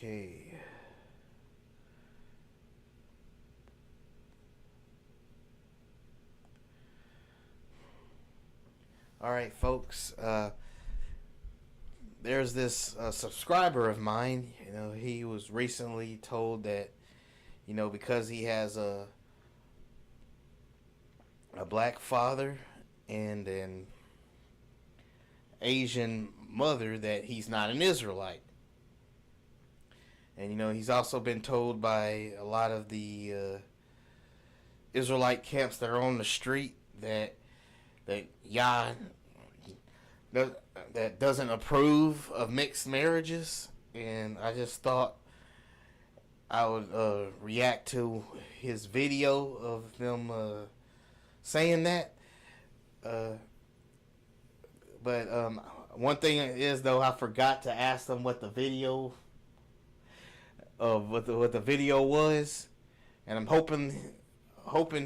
Okay. All right, folks. There's this subscriber of mine. He was recently told that, because he has a black father and an Asian mother, that he's not an Israelite. And he's also been told by a lot of the Israelite camps that are on the street that Yah that doesn't approve of mixed marriages. And I just thought I would react to his video of them saying that. But one thing is, though, I forgot to ask them what the video was, and I'm hoping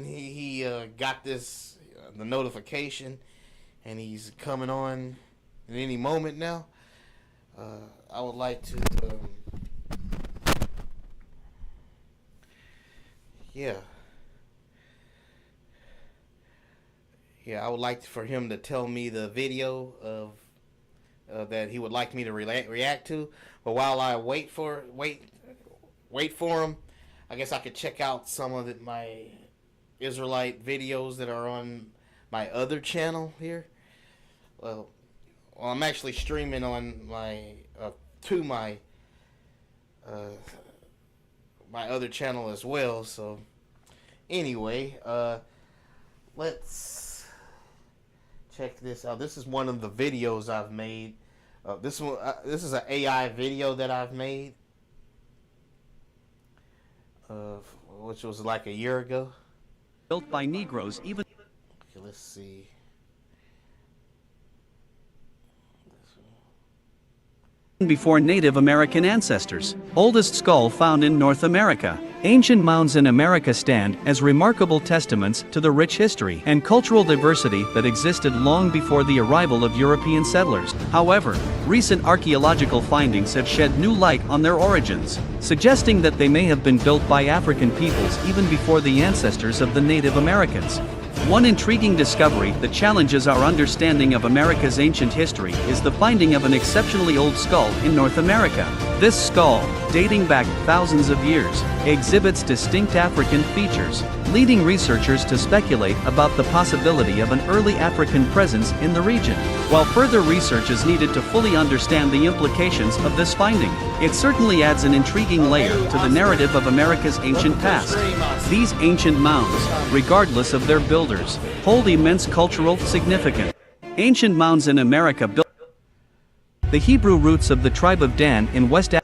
he got this the notification, and he's coming on at any moment now. I would like to I would like for him to tell me the video of that he would like me to react to. But while I wait for him, I guess I could check out some of my Israelite videos that are on my other channel here. Well, I'm actually streaming on my my other channel as well. So anyway, let's check this out. This is one of the videos I've made. This is an AI video that I've made, which was like a year ago. Built by Negroes even. Okay, let's see. Before Native American ancestors. Oldest skull found in North America. Ancient mounds in America stand as remarkable testaments to the rich history and cultural diversity that existed long before the arrival of European settlers. However, recent archaeological findings have shed new light on their origins, suggesting that they may have been built by African peoples even before the ancestors of the Native Americans. One intriguing discovery that challenges our understanding of America's ancient history is the finding of an exceptionally old skull in North America. This skull, dating back thousands of years, exhibits distinct African features, leading researchers to speculate about the possibility of an early African presence in the region. While further research is needed to fully understand the implications of this finding, it certainly adds an intriguing layer to the narrative of America's ancient past. These ancient mounds, regardless of their builders, hold immense cultural significance. Ancient mounds in America built the Hebrew roots of the tribe of Dan in West Africa.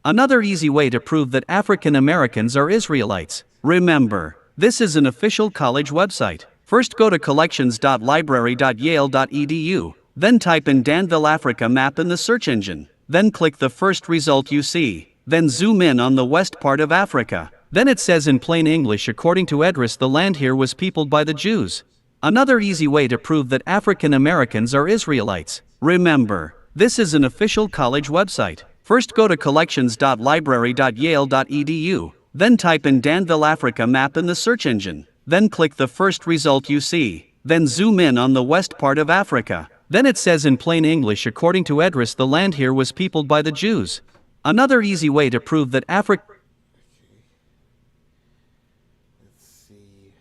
Another easy way to prove that African Americans are Israelites. Remember, this is an official college website. First go to collections.library.yale.edu, then type in Danville Africa map in the search engine. Then click the first result you see. Then zoom in on the west part of Africa. Then it says in plain English, according to Edris, the land here was peopled by the Jews. Another easy way to prove that African Americans are Israelites. Remember, this is an official college website. First go to collections.library.yale.edu, then type in Danville Africa map in the search engine. Then click the first result you see. Then zoom in on the west part of Africa. Then it says in plain English, according to Edris, the land here was peopled by the Jews. Another easy way to prove that Africa. Let's see.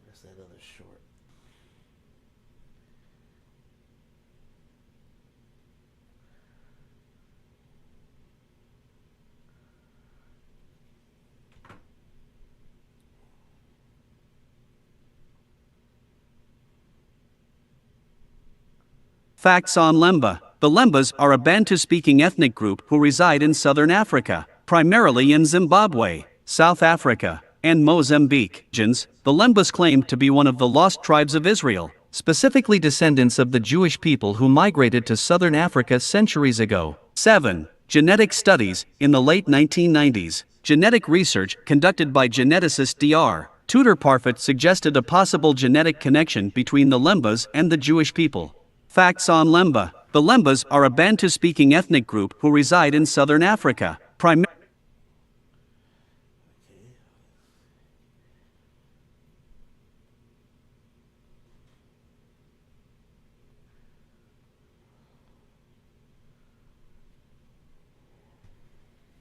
Where's that other short? Facts on Lemba. The Lembas are a Bantu-speaking ethnic group who reside in southern Africa, primarily in Zimbabwe, South Africa, and Mozambique. The Lembas claim to be one of the lost tribes of Israel, specifically descendants of the Jewish people who migrated to southern Africa centuries ago. 7. Genetic studies. In the late 1990s, genetic research conducted by geneticist Dr. Tudor Parfit suggested a possible genetic connection between the Lembas and the Jewish people. Facts on Lemba. The Lembas are a Bantu-speaking ethnic group who reside in southern Africa, primarily.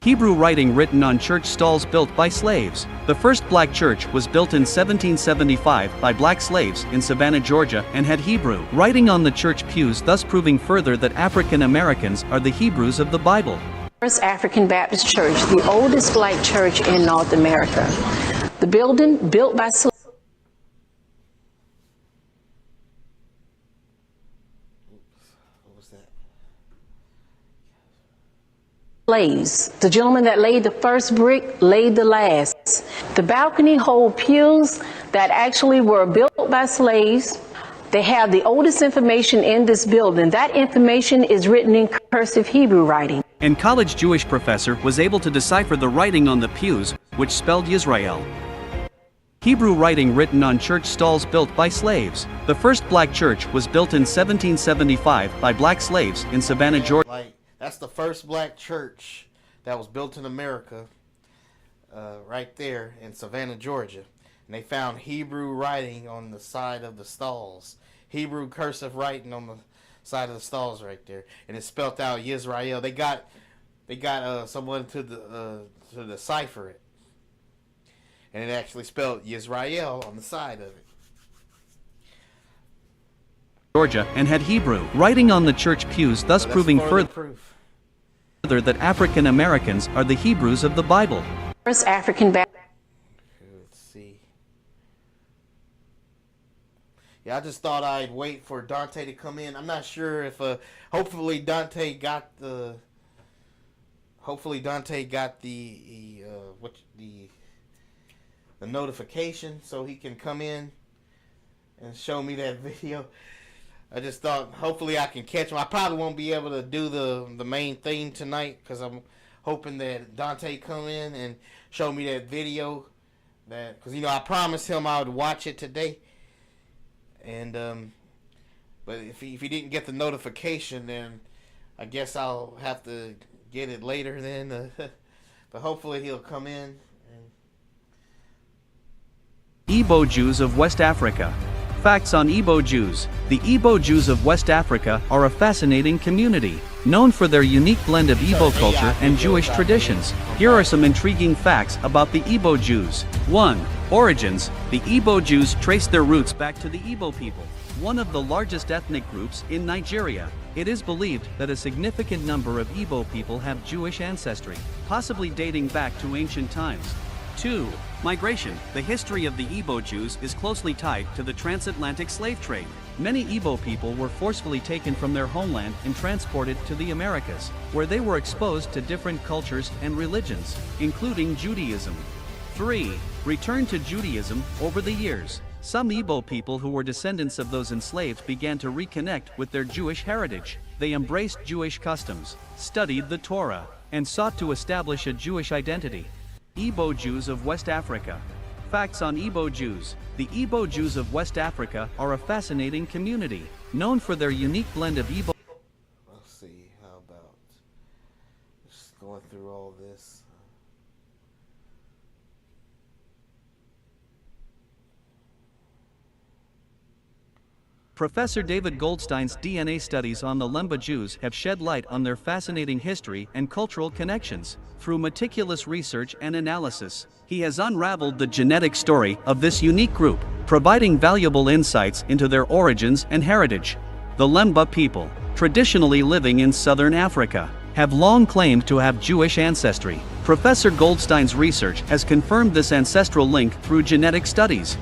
Hebrew writing written on church stalls built by slaves. The first black church was built in 1775 by black slaves in Savannah, Georgia, and had Hebrew writing on the church pews, thus proving further that African Americans are the Hebrews of the Bible. First African Baptist Church, the oldest black church in North America. The building, built by slaves. The gentleman that laid the first brick laid the last. The balcony hold pews that actually were built by slaves. They have the oldest information in this building. That information is written in cursive Hebrew writing. And college Jewish professor was able to decipher the writing on the pews, which spelled Israel. Hebrew writing written on church stalls built by slaves. The first black church was built in 1775 by black slaves in Savannah, Georgia. That's the first black church that was built in America, right there in Savannah, Georgia. And they found Hebrew writing on the side of the stalls. Hebrew cursive writing on the side of the stalls right there. And it spelled out Yisrael. They got someone to decipher it. And it actually spelled Yisrael on the side of it. Georgia, and had Hebrew writing on the church pews, thus proving further that African Americans are the Hebrews of the Bible. First African Baptist. Let's see. Yeah, I just thought I'd wait for Dante to come in. I'm not sure if hopefully Dante got the notification so he can come in and show me that video. I just thought hopefully I can catch him. I probably won't be able to do the main thing tonight because I'm hoping that Dante come in and show me that video. Because I promised him I would watch it today. And but if he didn't get the notification, then I guess I'll have to get it later then. But hopefully he'll come in. Igbo Jews of West Africa. Facts on Igbo Jews. The Igbo Jews of West Africa are a fascinating community, known for their unique blend of Igbo culture and Jewish traditions. Here are some intriguing facts about the Igbo Jews. 1. Origins. The Igbo Jews trace their roots back to the Igbo people, one of the largest ethnic groups in Nigeria. It is believed that a significant number of Igbo people have Jewish ancestry, possibly dating back to ancient times. 2. Migration. The history of the Igbo Jews is closely tied to the transatlantic slave trade. Many Igbo people were forcefully taken from their homeland and transported to the Americas, where they were exposed to different cultures and religions, including Judaism. 3. Return to Judaism. Over the years, some Igbo people who were descendants of those enslaved began to reconnect with their Jewish heritage. They embraced Jewish customs, studied the Torah, and sought to establish a Jewish identity. Igbo Jews of West Africa. Facts on Igbo Jews. The Igbo Jews of West Africa are a fascinating community, known for their unique blend of Igbo. Let's see, how about just going through all this. Professor David Goldstein's DNA studies on the Lemba Jews have shed light on their fascinating history and cultural connections. Through meticulous research and analysis, he has unraveled the genetic story of this unique group, providing valuable insights into their origins and heritage. The Lemba people, traditionally living in southern Africa, have long claimed to have Jewish ancestry. Professor Goldstein's research has confirmed this ancestral link through genetic studies.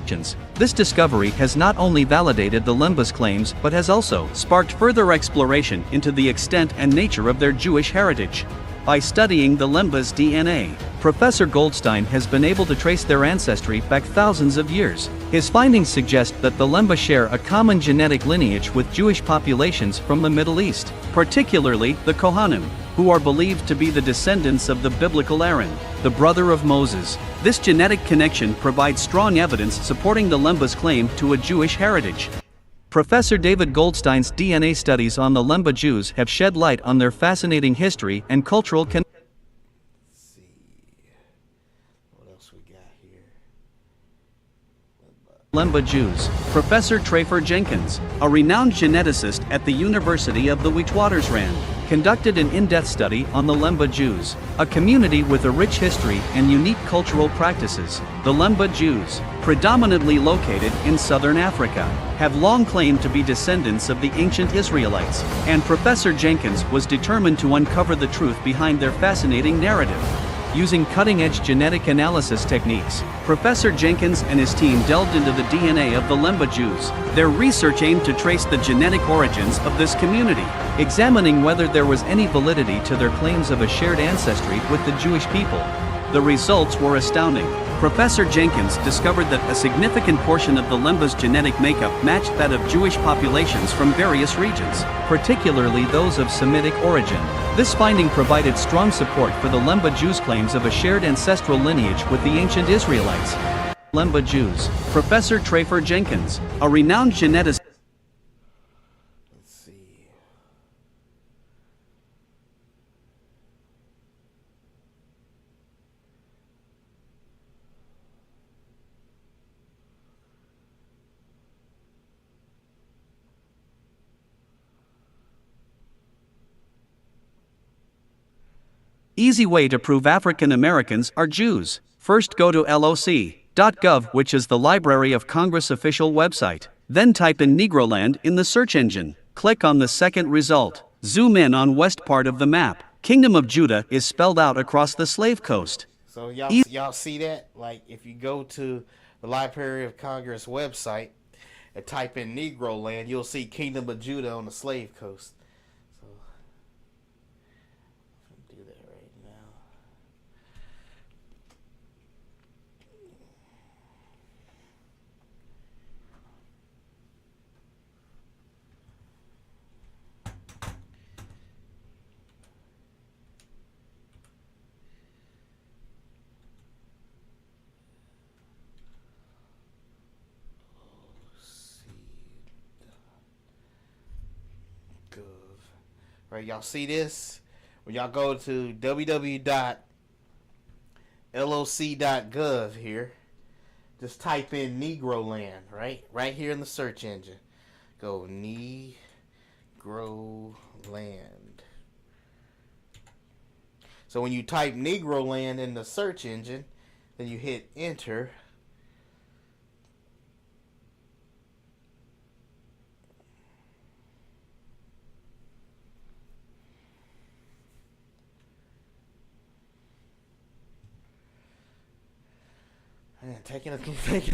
This discovery has not only validated the Lemba's claims but has also sparked further exploration into the extent and nature of their Jewish heritage. By studying the Lemba's DNA, Professor Goldstein has been able to trace their ancestry back thousands of years. His findings suggest that the Lemba share a common genetic lineage with Jewish populations from the Middle East, particularly the Kohanim, who are believed to be the descendants of the biblical Aaron, the brother of Moses. This genetic connection provides strong evidence supporting the Lemba's claim to a Jewish heritage. Professor David Goldstein's DNA studies on the Lemba Jews have shed light on their fascinating history and cultural connections. See what else we got here. Lemba Jews. Professor Trafer Jenkins, a renowned geneticist at the University of the Witwatersrand, conducted an in-depth study on the Lemba Jews, a community with a rich history and unique cultural practices. The Lemba Jews, predominantly located in southern Africa, have long claimed to be descendants of the ancient Israelites, and Professor Jenkins was determined to uncover the truth behind their fascinating narrative. Using cutting-edge genetic analysis techniques, Professor Jenkins and his team delved into the DNA of the Lemba Jews. Their research aimed to trace the genetic origins of this community, examining whether there was any validity to their claims of a shared ancestry with the Jewish people. The results were astounding. Professor Jenkins discovered that a significant portion of the Lemba's genetic makeup matched that of Jewish populations from various regions, particularly those of Semitic origin. This finding provided strong support for the Lemba Jews' claims of a shared ancestral lineage with the ancient Israelites. Lemba Jews. Professor Trafer Jenkins, a renowned geneticist. Let's see. Easy way to prove African Americans are Jews. First go to loc.gov, which is the Library of Congress official website. Then type in Negroland in the search engine. Click on the second result. Zoom in on west part of the map. Kingdom of Judah is spelled out across the slave coast. So y'all see that? Like if you go to the Library of Congress website and type in Negro Land, you'll see Kingdom of Judah on the slave coast. So I'll do that right now. Right, y'all see this? When y'all go to www.loc.gov here, just type in Negro Land, right here in the search engine. Go Negro Land. So when you type Negro Land in the search engine, then you hit enter. Man, taking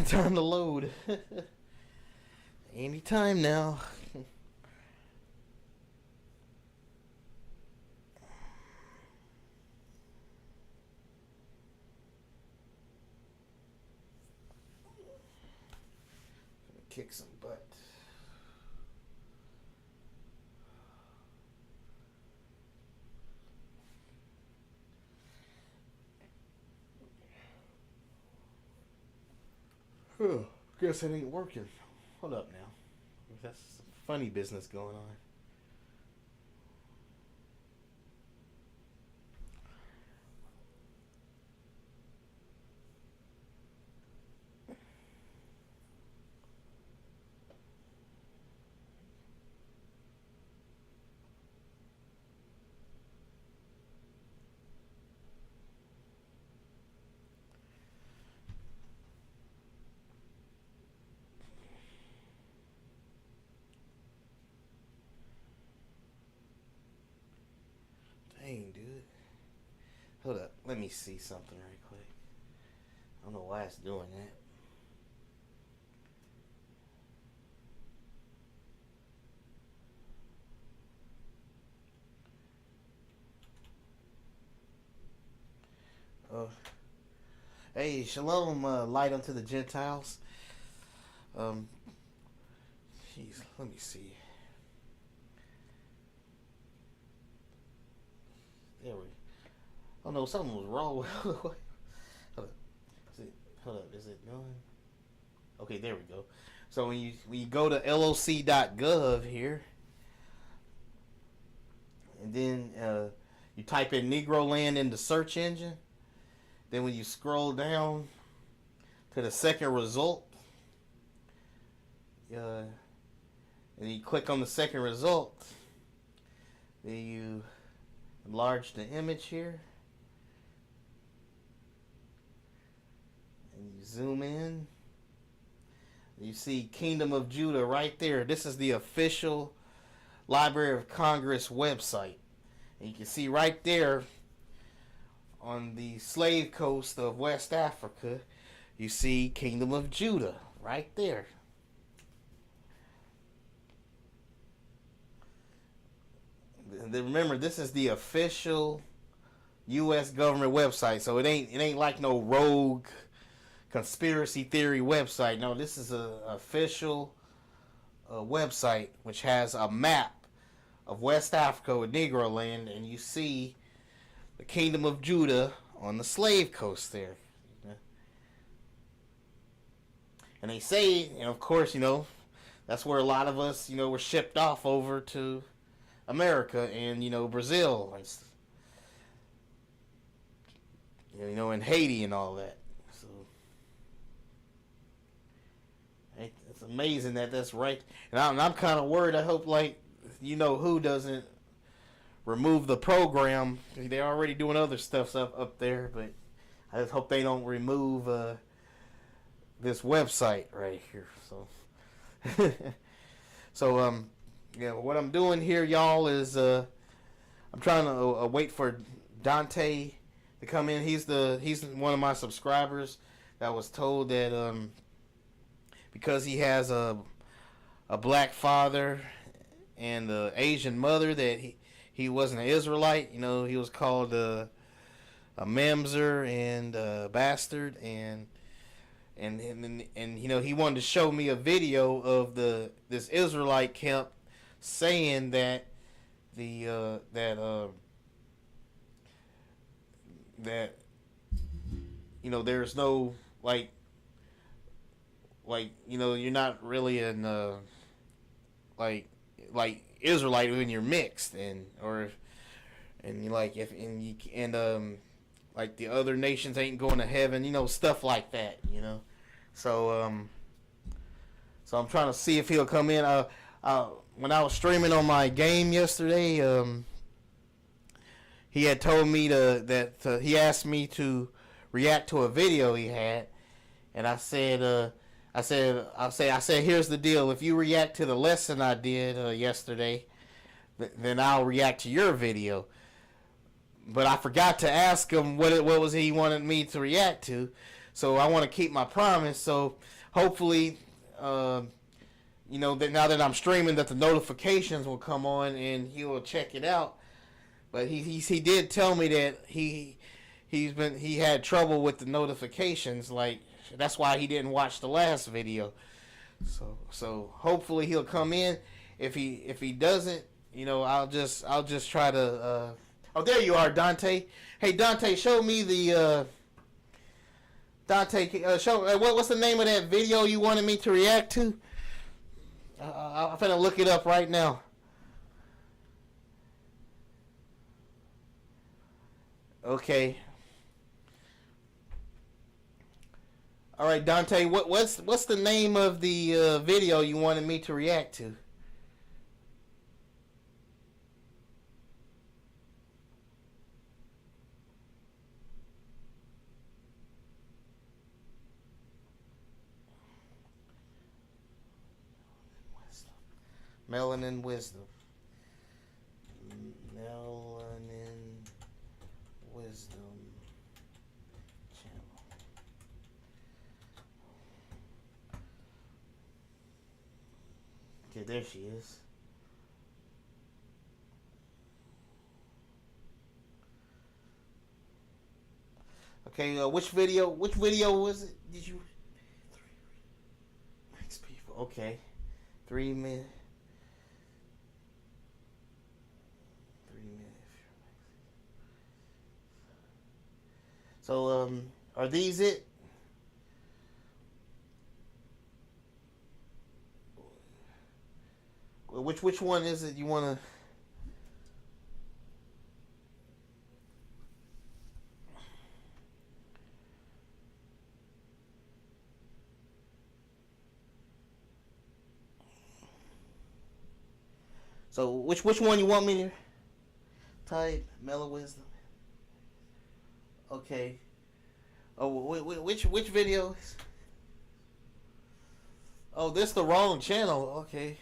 time to load. Anytime now. Kick some butt. Guess it ain't working. Hold up now. That's some funny business going on. Dang, dude. Hold up. Let me see something right quick. I don't know why it's doing that. Hey, shalom, light unto the Gentiles. Jeez, let me see. There we. Oh no, something was wrong. Hold up. Is it going? Okay, there we go. So when you go to loc.gov here, and then you type in Negro Land in the search engine. Then when you scroll down to the second result, and you click on the second result, then you enlarge the image here, and you zoom in. You see Kingdom of Judah right there. This is the official Library of Congress website. And you can see right there on the slave coast of West Africa, you see Kingdom of Judah right there. Remember, this is the official U.S. government website, so it ain't like no rogue conspiracy theory website. No, this is an official website which has a map of West Africa with Negro land, and you see the Kingdom of Judah on the slave coast there. And they say, and of course, that's where a lot of us, were shipped off over to America and, Brazil and, and Haiti and all that. So it's amazing that's right. And I'm kind of worried. I hope, who doesn't remove the program. They're already doing other stuff up there, but I just hope they don't remove this website right here. So, what I'm doing here, y'all, is I'm trying to wait for Dante to come in. He's one of my subscribers that was told that because he has a black father and an Asian mother that he wasn't an Israelite. He was called a mamzer and a bastard, and he wanted to show me a video of this Israelite kept saying that there's no you're not really an like Israelite when you're mixed, like the other nations ain't going to heaven, stuff like that, So so I'm trying to see if he'll come in. When I was streaming on my game yesterday, he had told me that he asked me to react to a video he had, and I said here's the deal. If you react to the lesson I did yesterday, then I'll react to your video. But I forgot to ask him what was he wanted me to react to, so I want to keep my promise. So hopefully, that now that I'm streaming, that the notifications will come on and he will check it out. But he did tell me that he had trouble with the notifications. Like, that's why he didn't watch the last video. So hopefully he'll come in. If he doesn't, I'll just try to. Oh, there you are, Dante. Hey, Dante, show me the. Dante, show what's the name of that video you wanted me to react to? I'm finna look it up right now. Okay. All right, Dante. What's the name of the video you wanted me to react to? Melanin Wisdom. Melanin Wisdom channel. Okay, there she is. Okay, which video was it? Did you? Thanks, people. Okay, 3 minutes. So, are these it? which one is it you want to? So which one you want me to type? Mellow Wisdom. Okay. Oh, which video? Oh, this the wrong channel. Okay.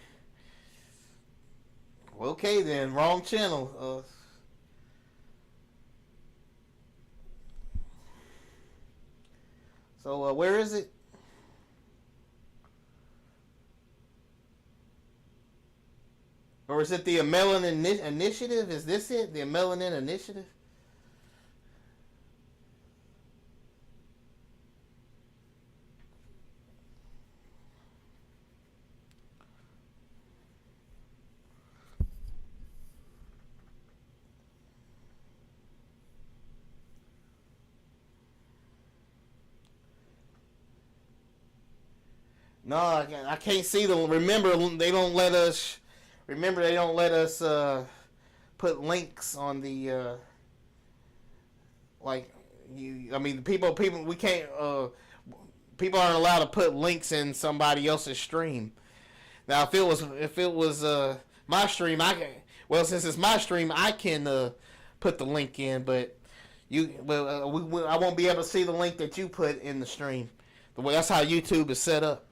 Okay then, wrong channel. So where is it? Or is it the Melanin Initiative? Is this it? The Melanin Initiative? No, I can't see them. Remember, they don't let us. Remember, they don't let us put links on the like. I mean, people. We can't. People aren't allowed to put links in somebody else's stream. Now, if it was my stream, I can. Well, since it's my stream, I can put the link in, but I won't be able to see the link that you put in the stream. That's how YouTube is set up.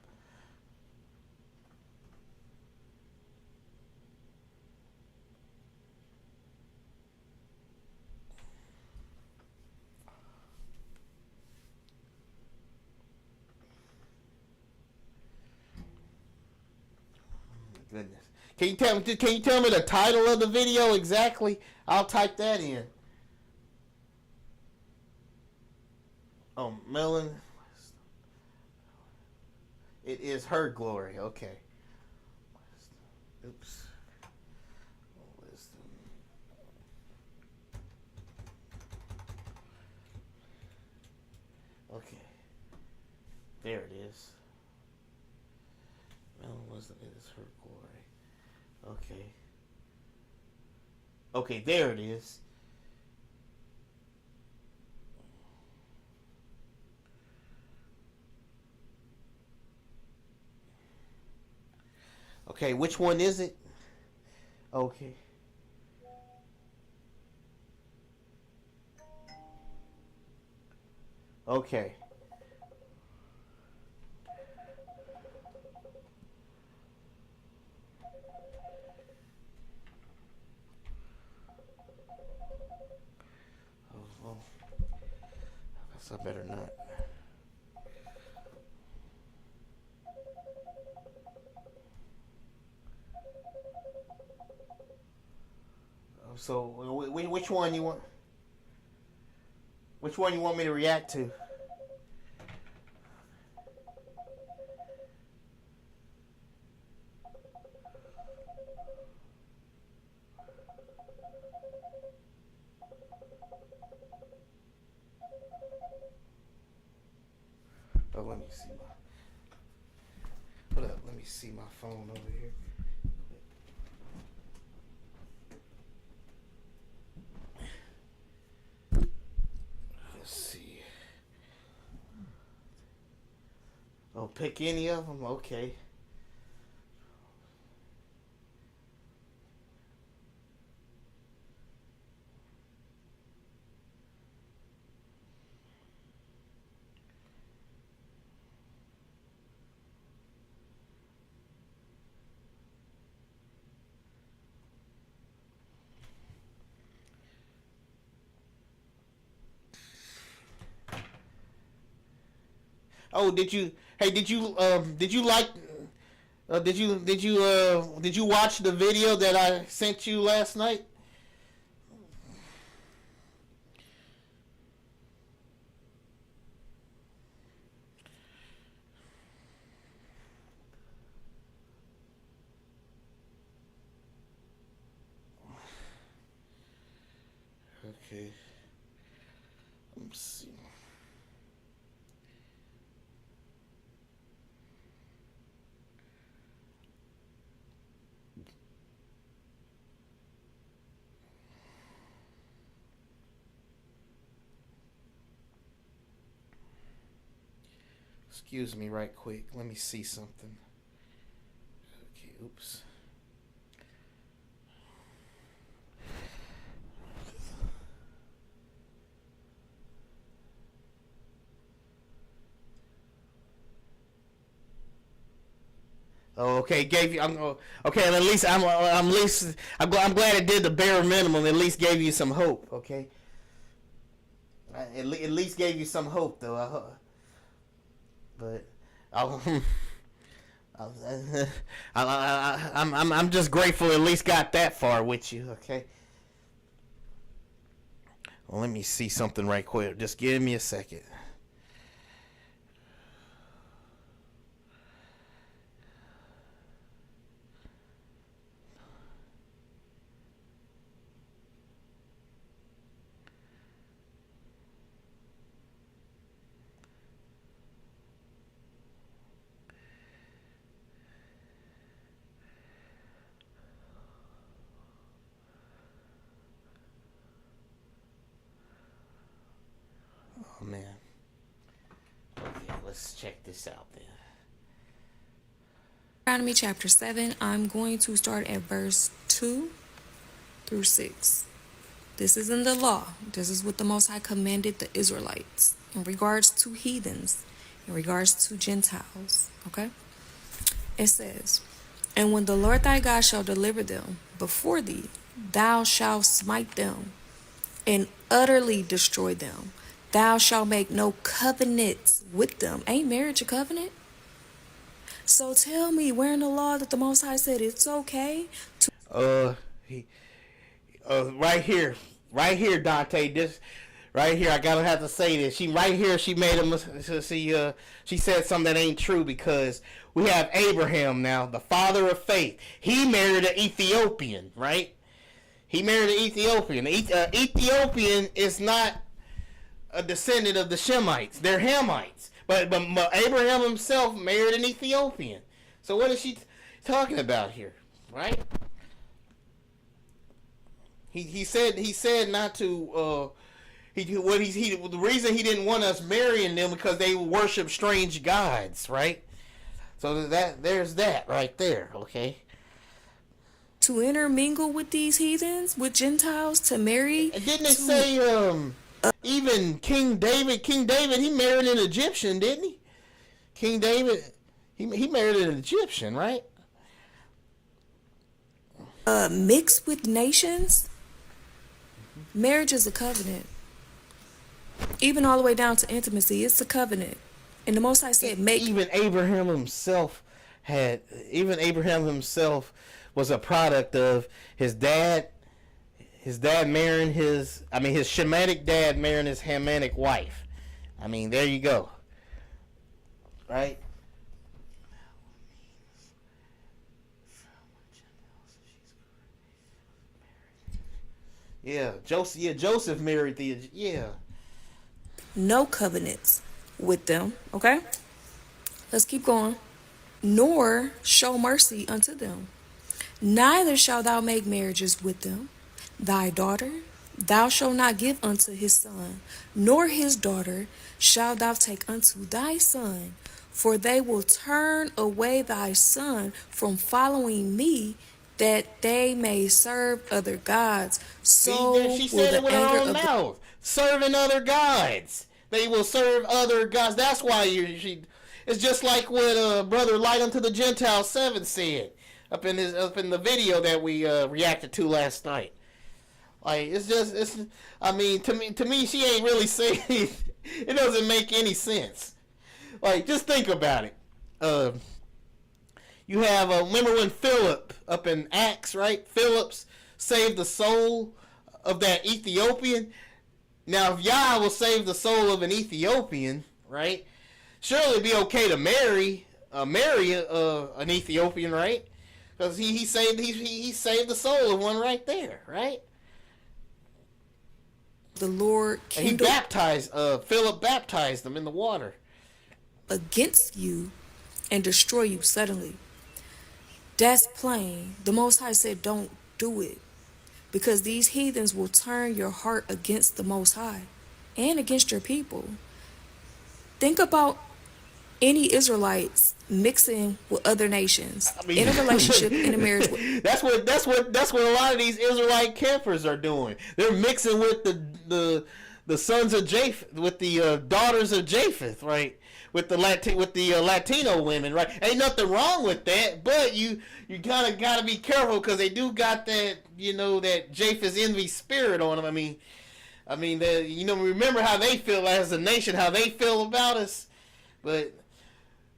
Goodness. Can you tell me the title of the video exactly? I'll type that in. Oh, Melon. It is her glory. Okay. Oops. Wisdom. Okay. There it is. Melon wisdom. It is her glory. Okay. Okay, there it is. Okay, which one is it? Okay. Okay. Oh, well, I guess I better not. So, which one you want? Which one you want me to react to? Oh, let me see my. Hold up, let me see my phone over here. Let's see. Oh, pick any of them? Okay. Oh, did you? Hey, did you? Did you like? Did you watch the video that I sent you last night? Okay. Let's see. Excuse me right quick. Let me see something. Okay, oops. Oh, okay, gave you. Okay. At least I'm glad it did the bare minimum. At least gave you some hope. Okay. At least gave you some hope, though. But I'll, I'm just grateful at least got that far with you. Okay. Well, let me see something right quick. Just give me a second. Oh man. Okay, let's check this out then. Deuteronomy chapter 7, I'm going to start at verse 2 through 6. This is in the law. This is what the Most High commanded the Israelites in regards to heathens, in regards to Gentiles. Okay? It says, "And when the Lord thy God shall deliver them before thee, thou shalt smite them and utterly destroy them. Thou shalt make no covenants with them." Ain't marriage a covenant? So tell me, where in the law that the Most High said it's okay to... He, right here, Dante. This, right here. I gotta have to say this. She made him. She said something that ain't true because we have Abraham now, the father of faith. He married an Ethiopian, right? He married an Ethiopian. Ethiopian is not a descendant of the Shemites. They're Hamites. But Abraham himself married an Ethiopian. So what is she talking about here, right? He said not to. The reason he didn't want us marrying them because they worship strange gods, right? So there's that right there, okay? to intermingle with these heathens, with Gentiles, to marry? And didn't it say even King David, he married an Egyptian, didn't he? King David, he married an Egyptian, right? Mixed with nations? Marriage is a covenant. Even all the way down to intimacy, it's a covenant. And the Most High said, make... Even Abraham himself was a product of his dad marrying his Shemitic dad marrying his Hamitic wife. I mean, there you go. Right? Yeah, Joseph married no covenants with them, okay? Let's keep going. Nor show mercy unto them. Neither shalt thou make marriages with them. Thy daughter thou shalt not give unto his son, nor his daughter shalt thou take unto thy son, for they will turn away thy son from following me, that they may serve other gods. So she said it with her own mouth. Serving other gods. They will serve other gods. That's why it's just like what Brother Light Unto the Gentiles 7 said up in the video that we reacted to last night. Like to me she ain't really saying it doesn't make any sense. Like, just think about it. You have remember when Philip up in Acts, right? Philip's saved the soul of that Ethiopian. Now, if Yah will save the soul of an Ethiopian, right? Surely it'd be okay to marry an Ethiopian, right? Because he saved the soul of one right there, right? The Lord kindled, Philip baptized them in the water against you and destroy you suddenly. That's plain. The Most High said don't do it, because these heathens will turn your heart against the Most High and against your people. Think about any Israelites mixing with other nations I mean, in a relationship, in a marriage with. that's what a lot of these Israelite campers are doing. They're mixing with the sons of Japheth, with the daughters of Japheth, right? With the Latino women, right? Ain't nothing wrong with that, but you kind of got to be careful because they do got that, that Japheth envy spirit on them. Remember how they feel as a nation, how they feel about us, but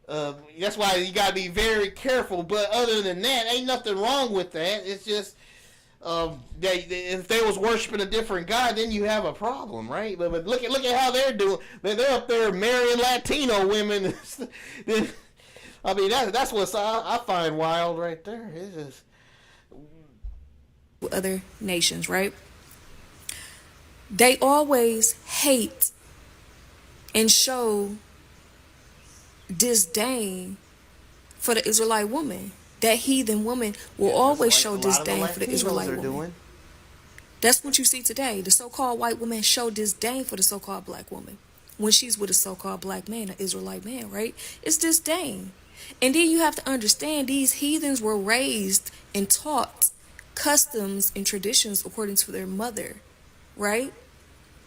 that's why you got to be very careful. But other than that, ain't nothing wrong with that. It's just if they was worshiping a different God, then you have a problem, right? But look at how they're doing. They're up there marrying Latino women. That's what I find wild right there. It's just Other nations, right? They always hate and show disdain for the Israelite woman. That heathen woman will always show disdain for the Israelite woman. That's what you see today. The so-called white woman show disdain for the so-called black woman when she's with a so-called black man, an Israelite man, right? It's disdain. And then you have to understand these heathens were raised and taught customs and traditions according to their mother, right?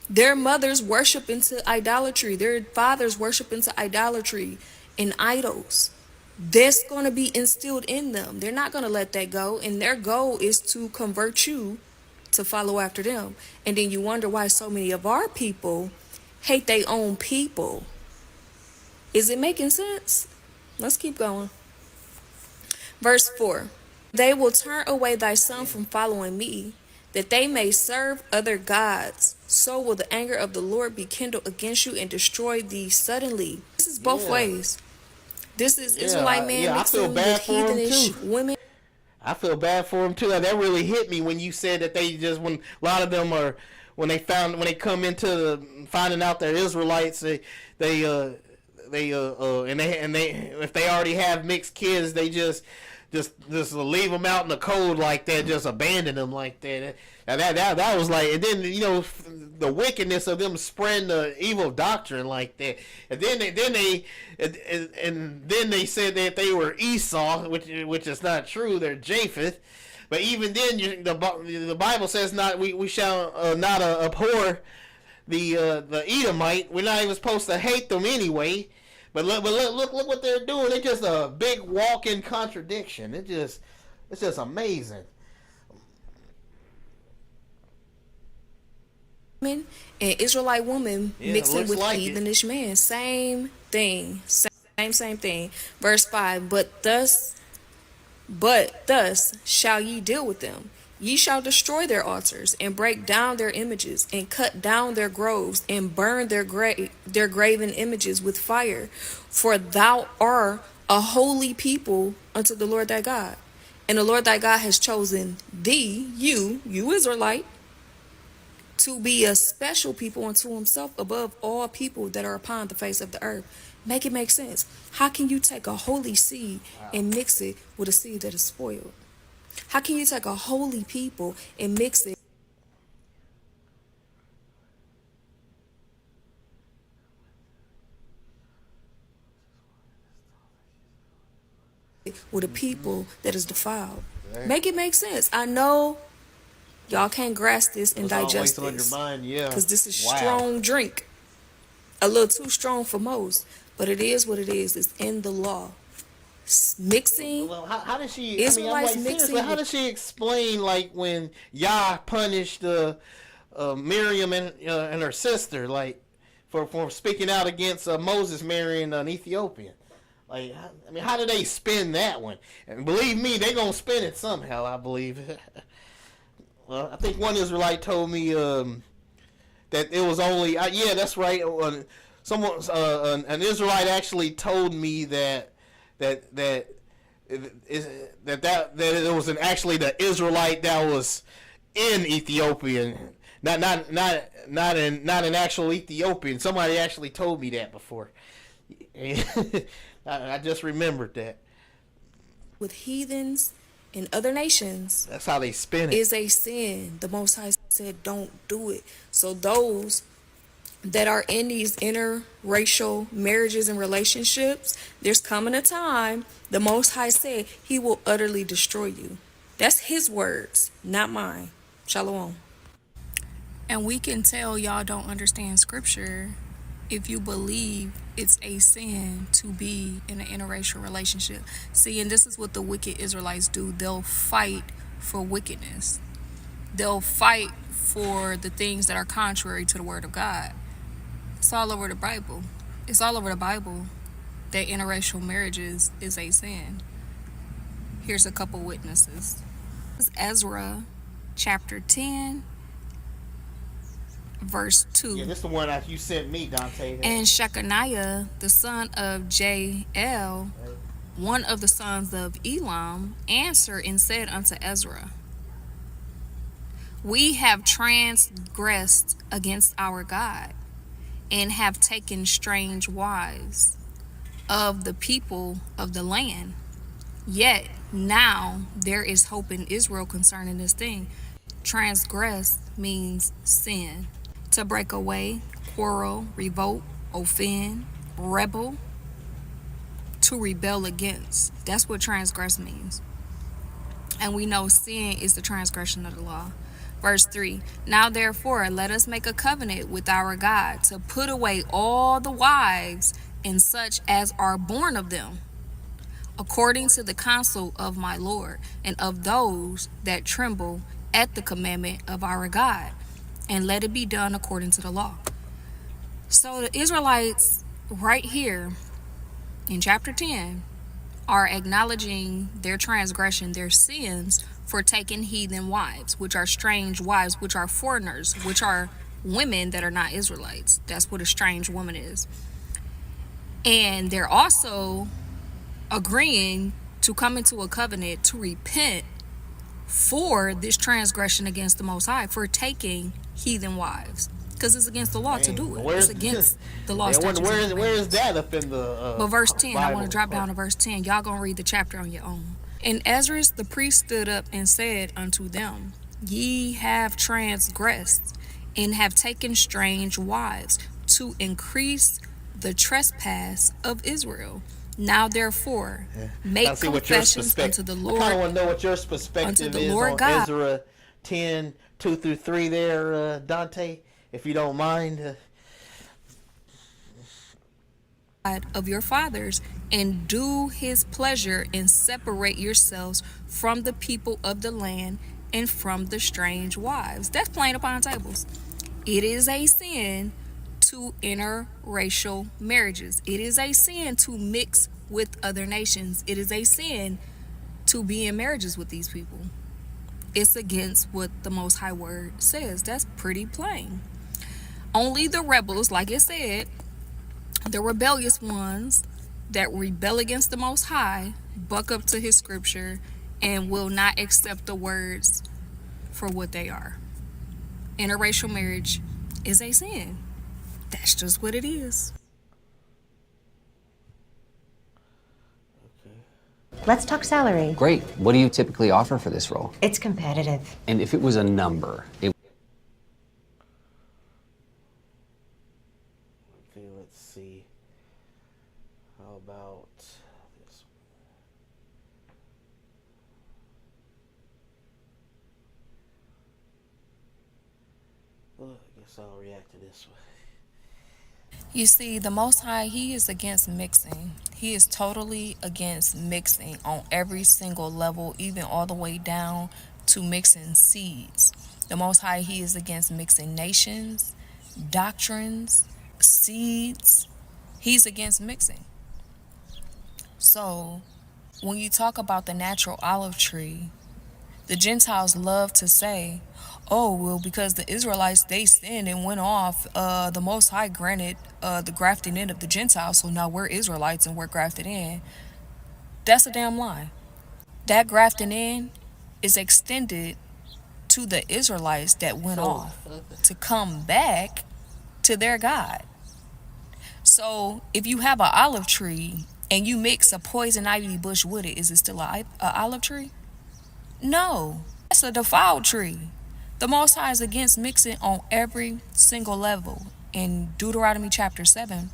Their mothers worship into idolatry. Their fathers worship into idolatry and idols. That's going to be instilled in them. They're not going to let that go. And their goal is to convert you to follow after them. And then you wonder why so many of our people hate their own people. Is it making sense? Let's keep going. Verse 4. They will turn away thy son from following me, that they may serve other gods. So will the anger of the Lord be kindled against you and destroy thee suddenly. This is both ways. This is Israelite man mixing with heathenish women. I feel bad for them too. That really hit me when you said that when a lot of them are when they come into finding out they're Israelites, they if they already have mixed kids, they just leave them out in the cold like that, just abandon them like that. That was like, and then the wickedness of them spreading the evil doctrine like that, and then they said that they were Esau, which is not true. They're Japheth. But even then, the Bible says we shall not abhor the Edomite. We're not even supposed to hate them anyway. But look what they're doing. It's just a big walk-in contradiction. It's just amazing. And Israelite woman mixing with heathenish man. Same thing. Same thing. Verse 5. But thus shall ye deal with them. Ye shall destroy their altars, and break down their images, and cut down their groves, and burn their graven images with fire. For thou art a holy people unto the Lord thy God. And the Lord thy God has chosen thee, you Israelite, to be a special people unto himself above all people that are upon the face of the earth. Make it make sense. How can you take a holy seed and mix it with a seed that is spoiled? How can you take a holy people and mix it with a people that is defiled? Make it make sense. I know y'all can't grasp this and digest this, because this is strong drink, a little too strong for most, but it is what it is. It's in the law. Mixing. Well, how does she? Israelites mixing. How does she explain like when Yah punished Miriam and her sister, like for speaking out against Moses marrying an Ethiopian? Like, how do they spin that one? And believe me, they gonna spin it somehow. I believe. Well, I think one Israelite told me that it was only. Yeah, that's right. An Israelite actually told me that it was actually the Israelite that was in Ethiopian, not an actual Ethiopian. Somebody actually told me that before. I just remembered that. With heathens in other nations, that's how they spin it. Is a sin. The Most High said, "Don't do it." So those that are in these interracial marriages and relationships, there's coming a time, the Most High said, he will utterly destroy you. That's his words, not mine. Shalom. And we can tell y'all don't understand scripture if you believe it's a sin to be in an interracial relationship. See, and this is what the wicked Israelites do. They'll fight for wickedness. They'll fight for the things that are contrary to the word of God. It's all over the Bible. It's all over the Bible that interracial marriages is a sin. Here's a couple witnesses. This is Ezra chapter 10, verse 2. Yeah, this is the one that you sent me, Dante. And Shechaniah, the son of Jael, one of the sons of Elam, answered and said unto Ezra, we have transgressed against our God, and have taken strange wives of the people of the land. Yet now there is hope in Israel concerning this thing. Transgress means sin. To break away, quarrel, revolt, offend, rebel, to rebel against. That's what transgress means. And we know sin is the transgression of the law. Verse 3, now therefore let us make a covenant with our God to put away all the wives and such as are born of them, according to the counsel of my Lord, and of those that tremble at the commandment of our God, and let it be done according to the law. So the Israelites right here in chapter 10 are acknowledging their transgression, their sins, for taking heathen wives, which are strange wives, which are foreigners, which are women that are not Israelites. That's what a strange woman is. And they're also agreeing to come into a covenant to repent for this transgression against the Most High, for taking heathen wives, because it's against the law to do it. It's against the law. Where is that up in the but verse 10, Bible? I want to drop down to verse 10. Y'all gonna read the chapter on your own. And Ezra the priest stood up and said unto them, ye have transgressed and have taken strange wives to increase the trespass of Israel. Now therefore make confessions unto the Lord. I kind of want to know what your perspective is on God. Ezra 10, 2 through 3 there, Dante, if you don't mind. Of your fathers, and do his pleasure, and separate yourselves from the people of the land and from the strange wives. That's plain upon tables. It is a sin to interracial marriages. It is a sin to mix with other nations. It is a sin to be in marriages with these people. It's against what the Most High Word says. That's pretty plain. Only the rebels, like it said, the rebellious ones that rebel against the Most High, buck up to his scripture and will not accept the words for what they are. Interracial marriage is a sin. That's just what it is. Let's talk salary. Great. What do you typically offer for this role? It's competitive. And if it was a number, Okay, let's see. How about this one? Well, I guess I'll react to this one. You see, the Most High, he is against mixing. He is totally against mixing on every single level, even all the way down to mixing seeds. The Most High, he is against mixing nations, doctrines, seeds. He's against mixing. So, when you talk about the natural olive tree, the Gentiles love to say, oh, well, because the Israelites, they sinned and went off, the Most High granted the grafting in of the Gentiles, so now we're Israelites and we're grafted in. That's a damn lie. That grafting in is extended to the Israelites that went off to come back to their God. So if you have an olive tree and you mix a poison ivy bush with it, is it still an olive tree? No, that's a defiled tree. The Most High is against mixing on every single level. in Deuteronomy chapter 7,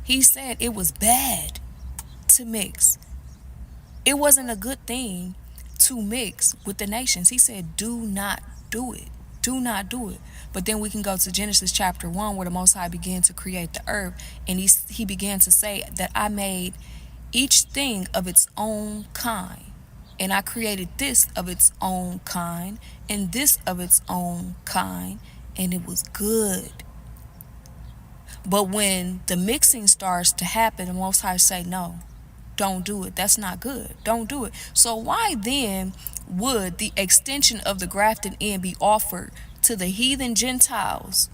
he said it was bad to mix. It wasn't a good thing to mix with the nations. He said, do not do it. Do not do it. But then we can go to Genesis chapter 1, where the Most High began to create the earth. And he began to say that I made each thing of its own kind. And I created this of its own kind, and this of its own kind, and it was good. But when the mixing starts to happen, the Most High say, no, don't do it. That's not good. Don't do it. So why then would the extension of the grafted in be offered to the heathen Gentiles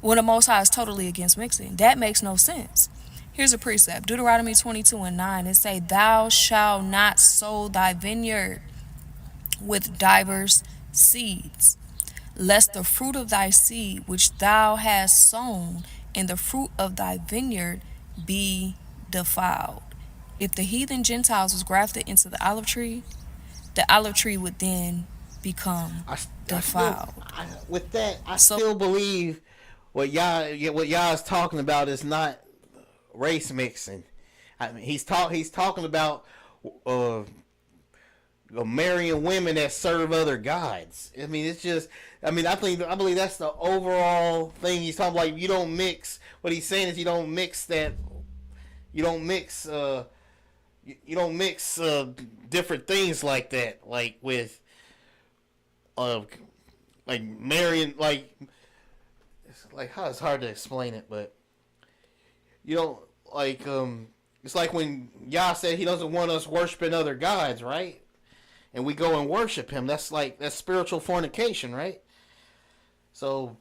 when the Most High is totally against mixing? That makes no sense. Here's a precept. Deuteronomy 22:9. It say, thou shalt not sow thy vineyard with divers seeds, lest the fruit of thy seed which thou hast sown and the fruit of thy vineyard be defiled. If the heathen Gentiles was grafted into the olive tree would then become defiled. I still believe what y'all is talking about is not race mixing. I mean, he's talking about marrying women that serve other gods. I mean, it's just. I mean, I believe that's the overall thing he's talking about. Like, you don't mix. What he's saying is you don't mix that. You don't mix. You don't mix different things like that. Like with. Like marrying. Like how it's hard to explain it, but. You don't like. It's like when Yah said he doesn't want us worshiping other gods, right? And we go and worship him. That's spiritual fornication, right? So,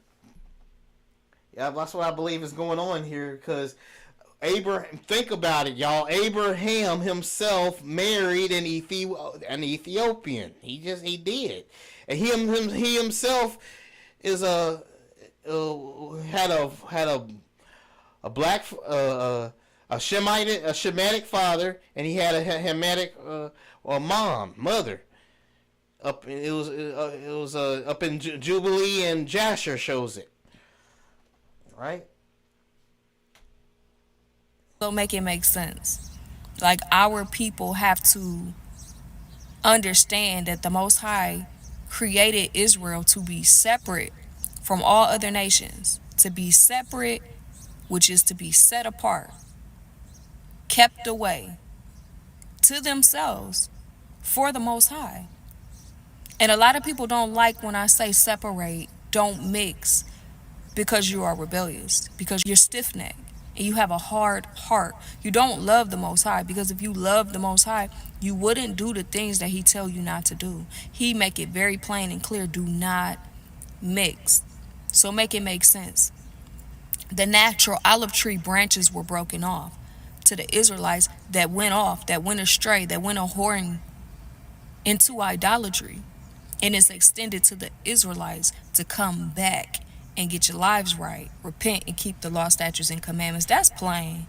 yeah, that's what I believe is going on here. Because Abraham, think about it, y'all. Abraham himself married an Ethiopian. He did, and he himself is had a black a Shemitic father, and he had a Hamitic mother. Up in Jubilee, and Jasher shows it, right? So make it make sense. Like, our people have to understand that the Most High created Israel to be separate from all other nations, to be separate, which is to be set apart, kept away to themselves for the Most High. And a lot of people don't like when I say separate, don't mix, because you are rebellious, because you're stiff-necked, and you have a hard heart. You don't love the Most High, because if you love the Most High, you wouldn't do the things that he tell you not to do. He make it very plain and clear, do not mix. So make it make sense. The natural olive tree branches were broken off to the Israelites that went astray, that went a whoring into idolatry. And it's extended to the Israelites to come back and get your lives right, repent, and keep the law, statutes, and commandments. That's plain.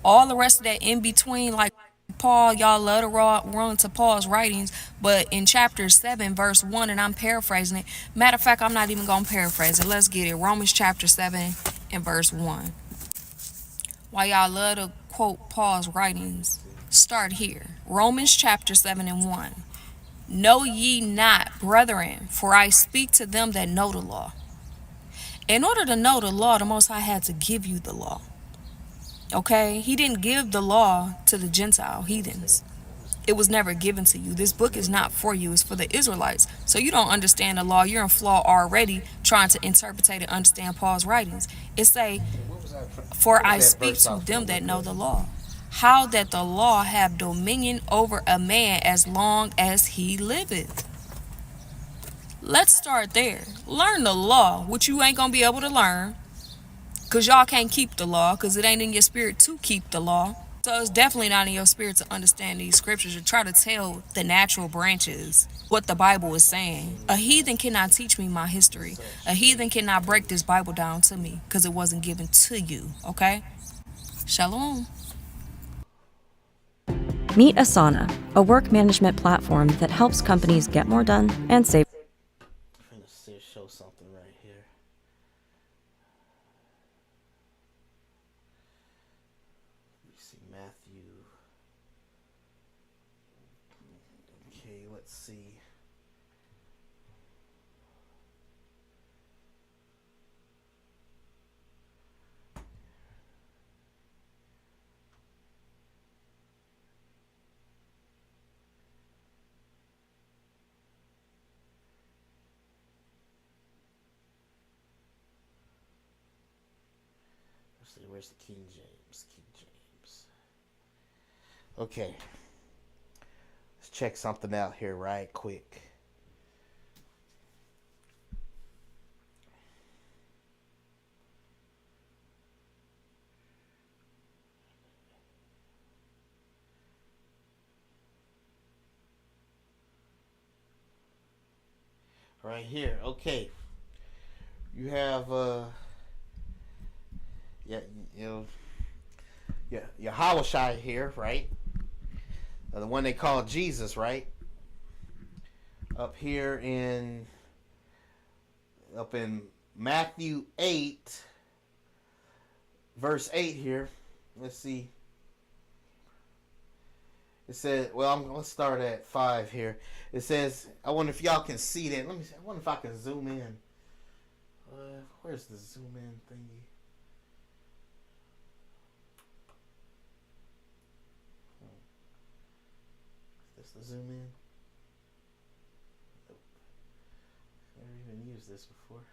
All the rest of that in between, like Paul, y'all love to run to Paul's writings, but in chapter 7, verse 1, and I'm paraphrasing it. Matter of fact, I'm not even going to paraphrase it. Let's get it. Romans chapter 7 and verse 1. Why y'all love to quote Paul's writings, start here. Romans chapter 7 and 1. Know ye not, brethren, for I speak to them that know the law. In order to know the law, the Most High had to give you the law. Okay? He didn't give the law to the Gentile heathens. It was never given to you. This book is not for you. It's for the Israelites. So you don't understand the law. You're in flaw already trying to interpret and understand Paul's writings. It say, for I speak to them that know the law. How that the law have dominion over a man as long as he liveth. Let's start there. Learn the law, which you ain't gonna be able to learn, because y'all can't keep the law, because it ain't in your spirit to keep the law. So it's definitely not in your spirit to understand these scriptures or try to tell the natural branches what the Bible is saying. A heathen cannot teach me my history. A heathen cannot break this Bible down to me, because it wasn't given to you, okay? Shalom. Meet Asana, a work management platform that helps companies get more done and save. I'm trying to show something right here. let's see. Let's see, where's the King James? King James. Okay. Let's check something out here right quick. Right here. Okay. You have yeah, Yahushua here, right? The one they call Jesus, right? Up in Matthew 8 verse 8 here. Let's see. It says, well, I'm going to start at 5 here. It says, I wonder if y'all can see that. Let me see. I wonder if I can zoom in. Where's the zoom in thingy? Is this the zoom in? Nope. Never even used this before.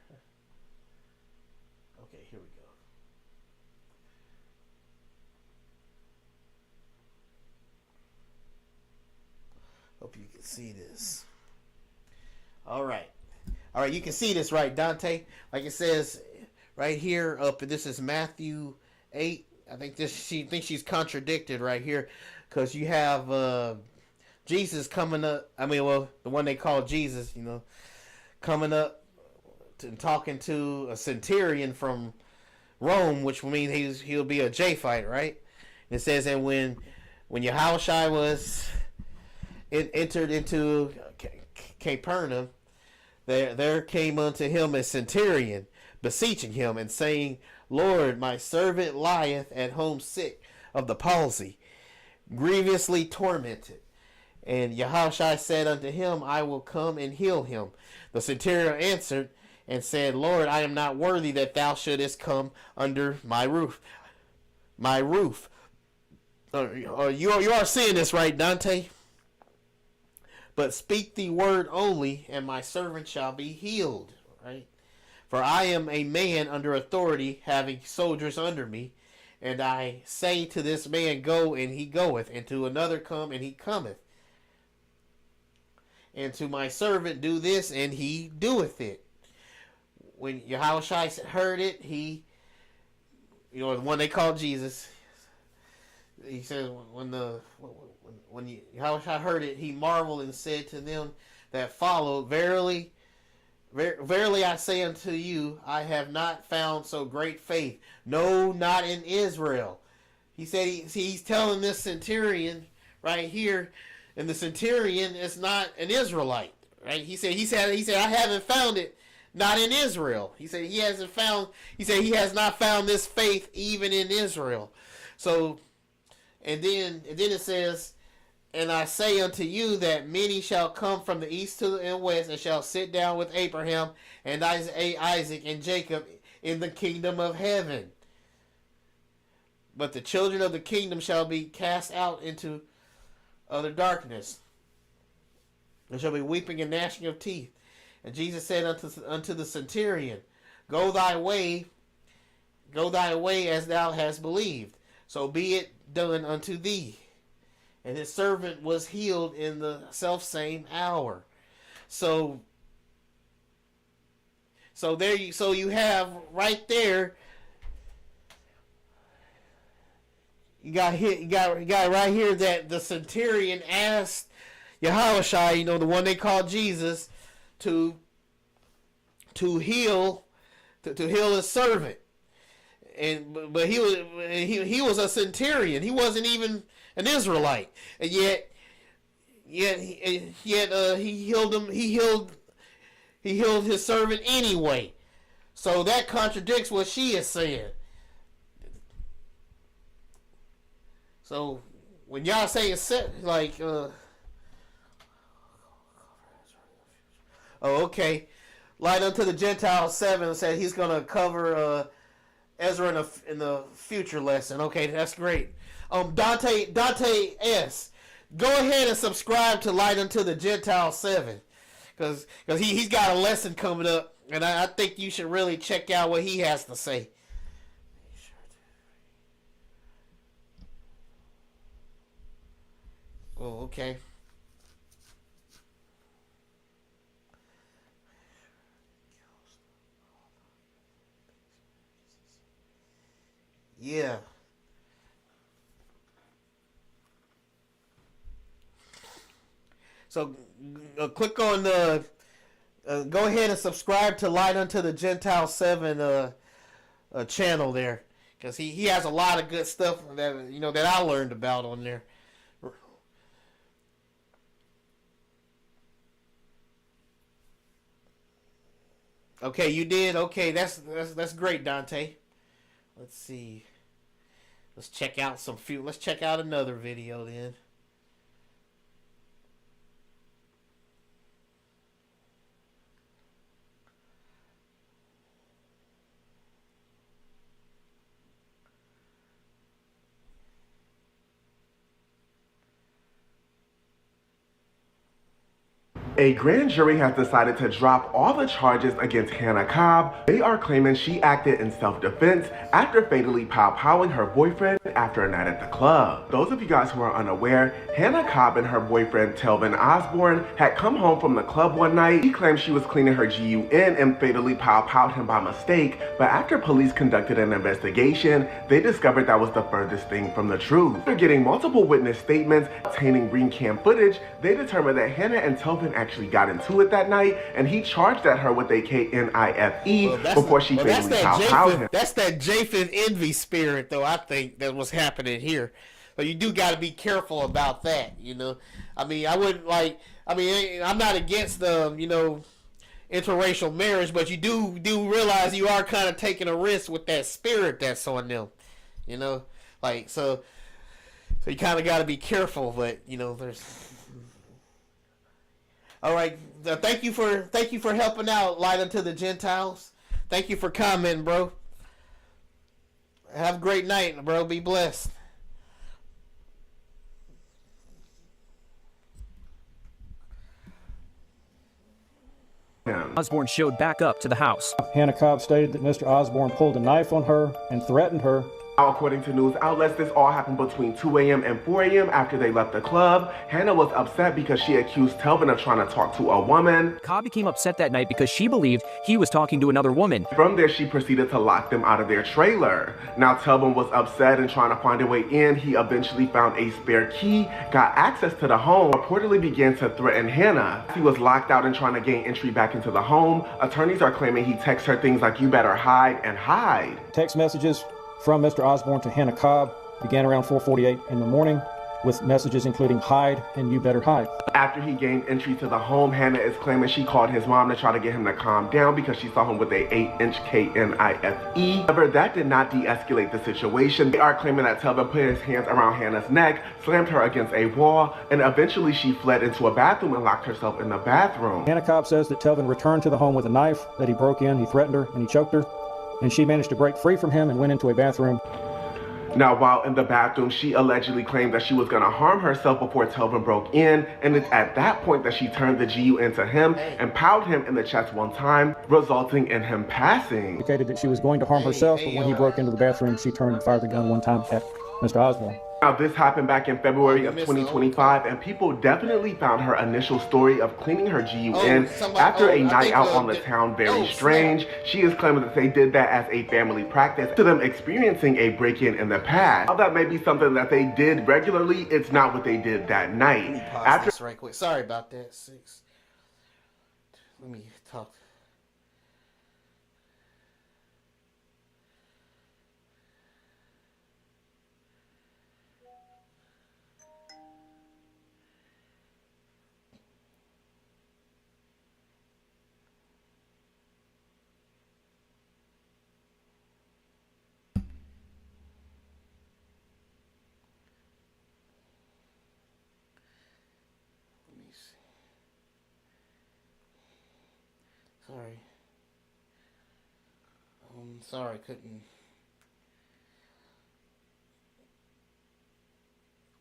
Okay, here we go. Hope you can see this. All right, you can see this, right, Dante? Like it says right here. This is Matthew 8. I think she thinks she's contradicted right here, because you have Jesus coming up. I mean, well, the one they call Jesus, coming up and talking to a centurion from Rome, which means he'll be a Japhite, right? And it says, and when Yahushua was entered into Capernaum, there came unto him a centurion, beseeching him and saying, Lord, my servant lieth at home sick of the palsy, grievously tormented. And Yahushua said unto him, I will come and heal him. The centurion answered and said, Lord, I am not worthy that thou shouldest come under my roof. You are seeing this, right, Dante? But speak the word only, and my servant shall be healed. Right? For I am a man under authority, having soldiers under me. And I say to this man, go, and he goeth. And to another, come, and he cometh. And to my servant, do this, and he doeth it. When Yahushua heard it, the one they call Jesus, he says, when Yahushua heard it, he marveled and said to them that followed, Verily, verily I say unto you, I have not found so great faith, no, not in Israel. He said, he's telling this centurion right here, and the centurion is not an Israelite, right? He said, I haven't found it, not in Israel. He said he has not found this faith even in Israel. So, and then it says, and I say unto you that many shall come from the east to the west, and shall sit down with Abraham and Isaac and Jacob in the kingdom of heaven. But the children of the kingdom shall be cast out into utter darkness. There shall be weeping and gnashing of teeth. And Jesus said unto the centurion, Go thy way as thou hast believed. So be it done unto thee. And his servant was healed in the selfsame hour. So you have right there. You got right here that the centurion asked Yahushua, the one they call Jesus, to heal his servant. But he was a centurion. He wasn't even an Israelite, and yet he healed him. He healed his servant anyway. So that contradicts what she is saying. So when y'all say it's like Oh, okay. Light unto the Gentiles 7 said he's gonna cover Ezra in the future lesson. Okay, that's great. Dante S. Go ahead and subscribe to Light unto the Gentiles 7, because he's got a lesson coming up, and I think you should really check out what he has to say. Oh, okay. Yeah. So click on the. Go ahead and subscribe to Light Unto the Gentile 7 channel there, because he has a lot of good stuff that that I learned about on there. Okay, you did. Okay, that's great, Dante. Let's see. Let's check out Let's check out another video then. A grand jury has decided to drop all the charges against Hannah Cobb. They are claiming she acted in self-defense after fatally pow-powing her boyfriend after a night at the club. Those of you guys who are unaware, Hannah Cobb and her boyfriend Telvin Osborne had come home from the club one night. He claimed she was cleaning her GUN and fatally pow-powed him by mistake, but after police conducted an investigation, they discovered that was the furthest thing from the truth. After getting multiple witness statements obtaining ring cam footage, they determined that Hannah and Telvin actually got into it that night, and he charged at her with a KNIFE before she fatally pow-powed him. That's that Japheth envy spirit, though, I think, that was happening here. But you do got to be careful about that, I mean, I'm not against the, interracial marriage, but you do realize you are kind of taking a risk with that spirit that's on them, so you kind of got to be careful, but, there's... All right, thank you for helping out, Light Unto the Gentiles. Thank you for commenting, bro. Have a great night, bro. Be blessed. Osborne showed back up to the house. Hannah Cobb stated that Mr. Osborne pulled a knife on her and threatened her. According to news outlets, this all happened between 2 a.m. and 4 a.m. after they left the club. Hannah was upset because she accused Telvin of trying to talk to a woman. Cobb became upset that night because she believed he was talking to another woman. From there, she proceeded to lock them out of their trailer. Now, Telvin was upset and trying to find a way in. He eventually found a spare key, got access to the home, reportedly began to threaten Hannah. He was locked out and trying to gain entry back into the home. Attorneys are claiming he texted her things like, "You better hide," and "hide." Text messages from Mr. Osborne to Hannah Cobb began around 4:48 in the morning, with messages including "hide" and "you better hide." After he gained entry to the home, Hannah is claiming she called his mom to try to get him to calm down because she saw him with a 8-inch KNIFE. However, that did not de-escalate the situation. They are claiming that Telvin put his hands around Hannah's neck, slammed her against a wall, and eventually she fled into a bathroom and locked herself in the bathroom. Hannah Cobb says that Telvin returned to the home with a knife, that he broke in, he threatened her, and he choked her, and she managed to break free from him and went into a bathroom. Now, while in the bathroom, she allegedly claimed that she was going to harm herself before Telvin broke in, and it's at that point that she turned the GUN to him and powed him in the chest one time, resulting in him passing. Indicated that she was going to harm herself, but when he broke into the bathroom, she turned and fired the gun one time at Mr. Osborne. Now, this happened back in February of 2025, and people definitely found her initial story of cleaning her GUN after a night out on the town very strange. She is claiming that they did that as a family practice to them experiencing a break-in in the past. While that may be something that they did regularly, it's not what they did that night. After this right quick. Sorry about that. 6. Let me talk. Sorry. Sorry, couldn't.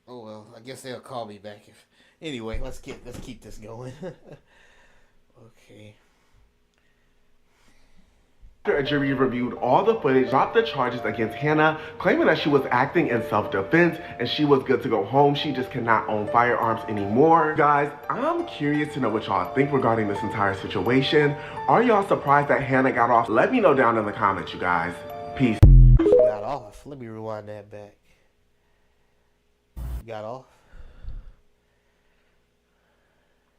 Oh well, I guess they'll call me back if. Anyway, let's keep this going. Okay. After a jury reviewed all the footage, dropped the charges against Hannah, claiming that she was acting in self-defense and she was good to go home. She just cannot own firearms anymore. Guys, I'm curious to know what y'all think regarding this entire situation. Are y'all surprised that Hannah got off? Let me know down in the comments, you guys. Peace. She got off. Let me rewind that back. She got off.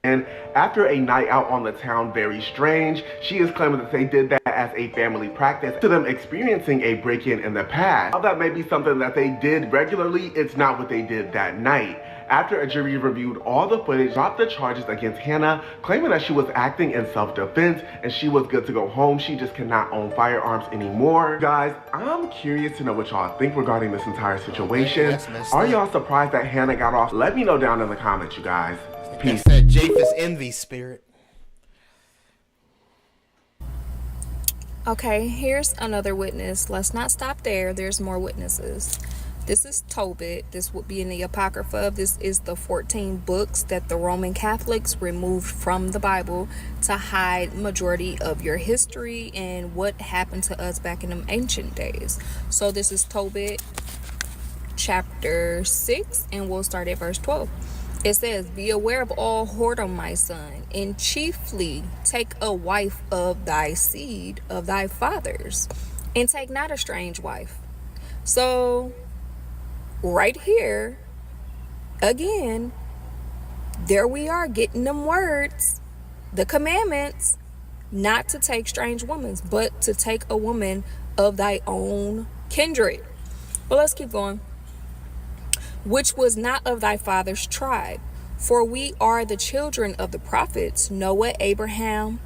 And after a night out on the town, very strange, she is claiming that they did that as a family practice to them experiencing a break-in in the past. While that may be something that they did regularly, it's not what they did that night. After a jury reviewed all the footage, dropped the charges against Hannah, claiming that she was acting in self-defense and she was good to go home. She just cannot own firearms anymore. Guys, I'm curious to know what y'all think regarding this entire situation. Are y'all surprised that Hannah got off? Let me know down in the comments, you guys. Peace. That's that Japheth envy spirit. Okay, here's another witness. Let's not stop there. There's more witnesses. This is Tobit. This would be in the Apocrypha. This is the 14 books that the Roman Catholics removed from the Bible to hide majority of your history and what happened to us back in the ancient days. So this is Tobit chapter 6, and we'll start at verse 12. It says, "Be aware of all whoredom, my son, and chiefly take a wife of thy seed, of thy fathers, and take not a strange wife." So, right here, again, there we are getting them words, the commandments, not to take strange women, but to take a woman of thy own kindred. But let's keep going. "Which was not of thy father's tribe. For we are the children of the prophets, Noah, Abraham,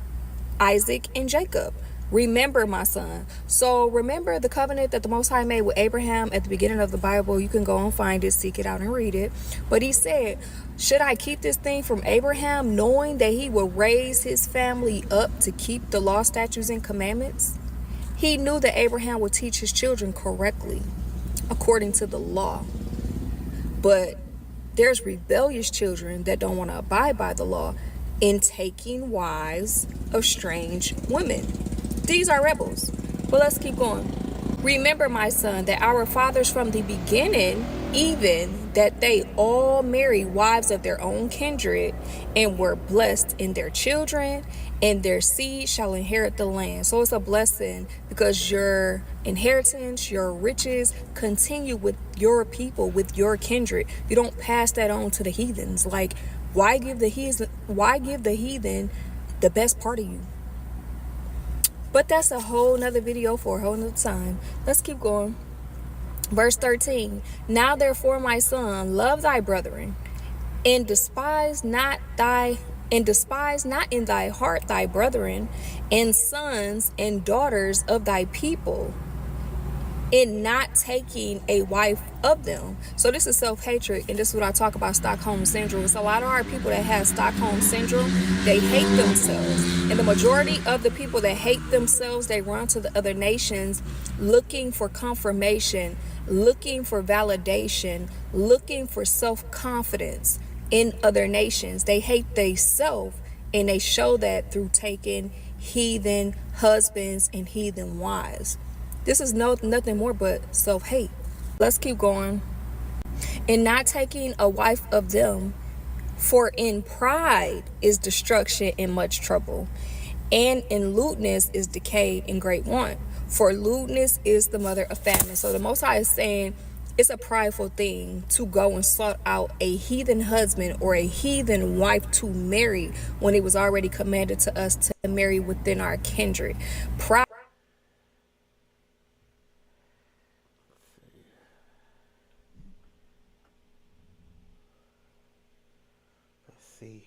Isaac, and Jacob. Remember, my son." So remember the covenant that the Most High made with Abraham at the beginning of the Bible. You can go and find it, seek it out, and read it. But he said, should I keep this thing from Abraham, knowing that he would raise his family up to keep the law, statutes, and commandments? He knew that Abraham would teach his children correctly, according to the law. But there's rebellious children that don't want to abide by the law in taking wives of strange women. These are rebels. But let's keep going. "Remember, my son, that our fathers from the beginning, even that they all married wives of their own kindred, and were blessed in their children, and their seed shall inherit the land." So it's a blessing because your inheritance, your riches continue with your people, with your kindred. You don't pass that on to the heathens. Like, why give the heathen the best part of you? But that's a whole nother video for a whole nother time. Let's keep going. Verse 13. "Now therefore, my son, love thy brethren, and despise not in thy heart thy brethren, and sons and daughters of thy people, in not taking a wife of them." So this is self-hatred, and this is what I talk about, Stockholm Syndrome. It's a lot of our people that have Stockholm Syndrome. They hate themselves, and the majority of the people that hate themselves, they run to the other nations looking for confirmation, looking for validation, looking for self-confidence in other nations. They hate themselves, and they show that through taking heathen husbands and heathen wives. This is nothing more but self-hate. Let's keep going. "In not taking a wife of them, for in pride is destruction and much trouble, and in lewdness is decay and great want. For lewdness is the mother of famine." So the Most High is saying it's a prideful thing to go and sought out a heathen husband or a heathen wife to marry when it was already commanded to us to marry within our kindred. Pride. See here.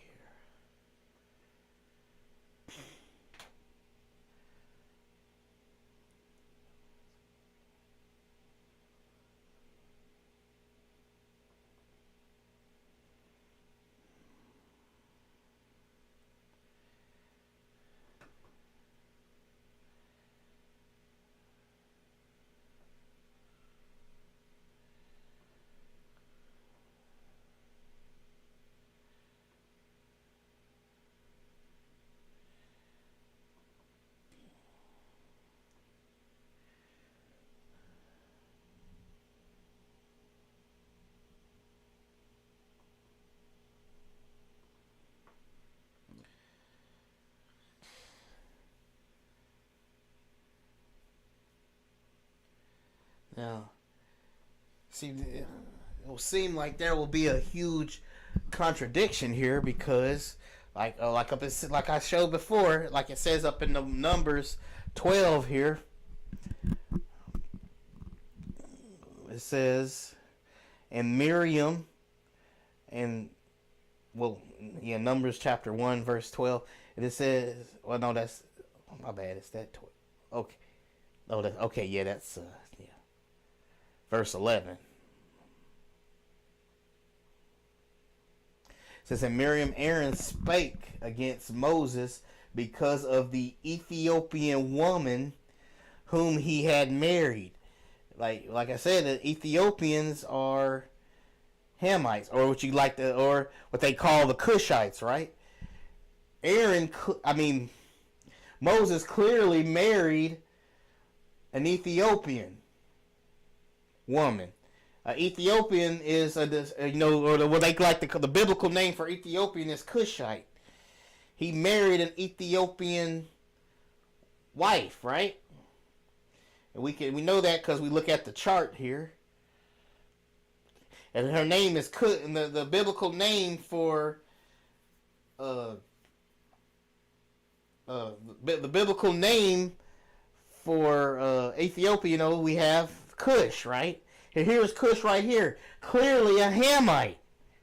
Now, see, it will seem like there will be a huge contradiction here because, like I showed before, like it says up in the Numbers 12 here, it says, and Miriam, and Numbers chapter 1 verse 12, and it says, well, no, that's, my bad, it's that 12. Okay. Oh, that, okay, yeah, that's verse 11. It says, and Miriam Aaron spake against Moses because of the Ethiopian woman whom he had married. Like I said, the Ethiopians are Hamites, or what they call the Cushites, right? Moses clearly married an Ethiopian woman. Ethiopian is or what they like the biblical name for Ethiopian is Cushite. He married an Ethiopian wife, right? And we know that because we look at the chart here, and her name is and the biblical name for the biblical name for Ethiopia. We have Cush, right? And here's Cush right here, clearly a Hamite,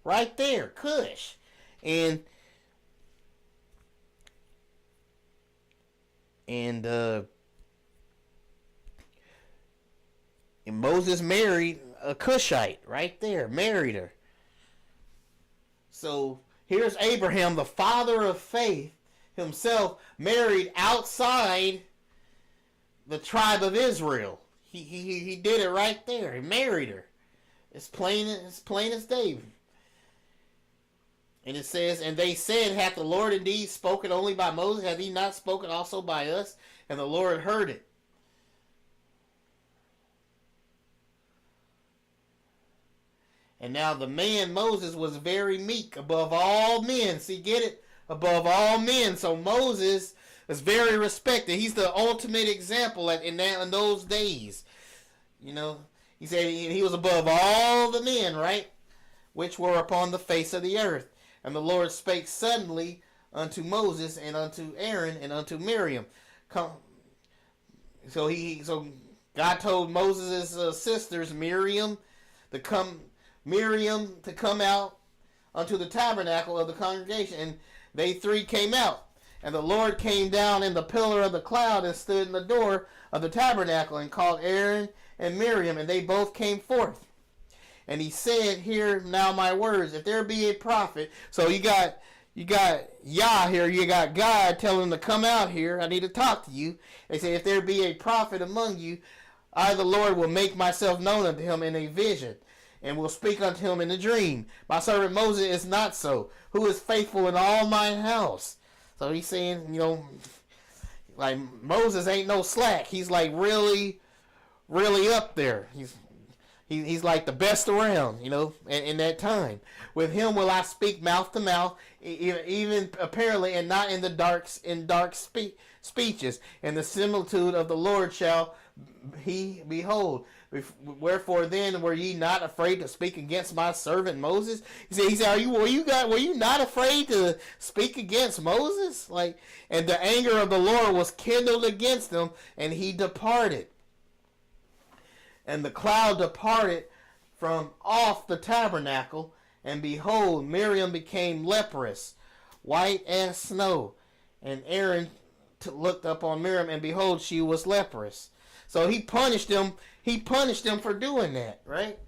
right there, Cush, and Moses married a Cushite right there, married her. So here's Abraham, the father of faith himself, married outside the tribe of Israel. He did it right there. He married her. It's plain as day. And it says, and they said, hath the Lord indeed spoken only by Moses? Hath he not spoken also by us? And the Lord heard it. And now the man Moses was very meek above all men. See, get it? Above all men. So Moses is very respected. He's the ultimate example in those days. He said he was above all the men, right? Which were upon the face of the earth. And the Lord spake suddenly unto Moses and unto Aaron and unto Miriam. So God told Moses' sisters Miriam to come out unto the tabernacle of the congregation, and they three came out. And the Lord came down in the pillar of the cloud and stood in the door of the tabernacle and called Aaron and Miriam, and they both came forth. And he said, hear now my words, if there be a prophet. So you got Yah here, you got God telling him to come out here, I need to talk to you. They say, if there be a prophet among you, I the Lord will make myself known unto him in a vision, and will speak unto him in a dream. My servant Moses is not so, who is faithful in all mine house. So he's saying, like Moses ain't no slack. He's like really, really up there. He's like the best around, in that time. With him will I speak mouth to mouth, even apparently, and not in dark speeches. And the similitude of the Lord shall he behold. Wherefore then were ye not afraid to speak against my servant Moses? He said, were you not afraid to speak against Moses? And the anger of the Lord was kindled against him, and he departed. And the cloud departed from off the tabernacle, and behold, Miriam became leprous, white as snow. And Aaron looked up on Miriam, and behold, she was leprous. So he punished them. He punished them for doing that, right?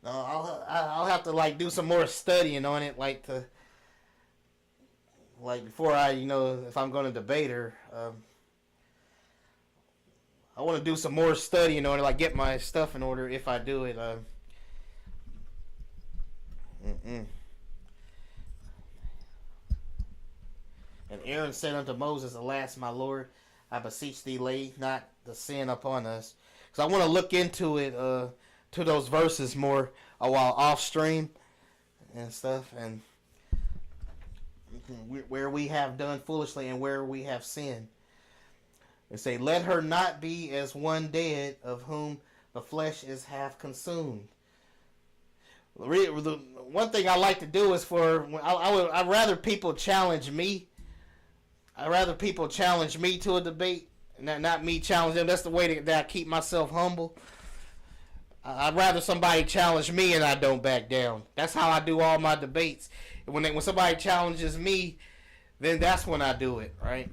No, I'll have to do some more studying on it, before I, if I'm going to debate her. I want to do some more studying on it, get my stuff in order if I do it. And Aaron said unto Moses, alas, my Lord, I beseech thee, lay not the sin upon us. Because I want to look into it, to those verses more a while off stream. and stuff, and where we have done foolishly and where we have sinned. They say, let her not be as one dead, of whom the flesh is half consumed. The one thing I like to do is I'd rather people challenge me. I'd rather people challenge me to a debate, not me challenge them. That's the way that I keep myself humble. I'd rather somebody challenge me and I don't back down. That's how I do all my debates. When somebody challenges me, then that's when I do it, right?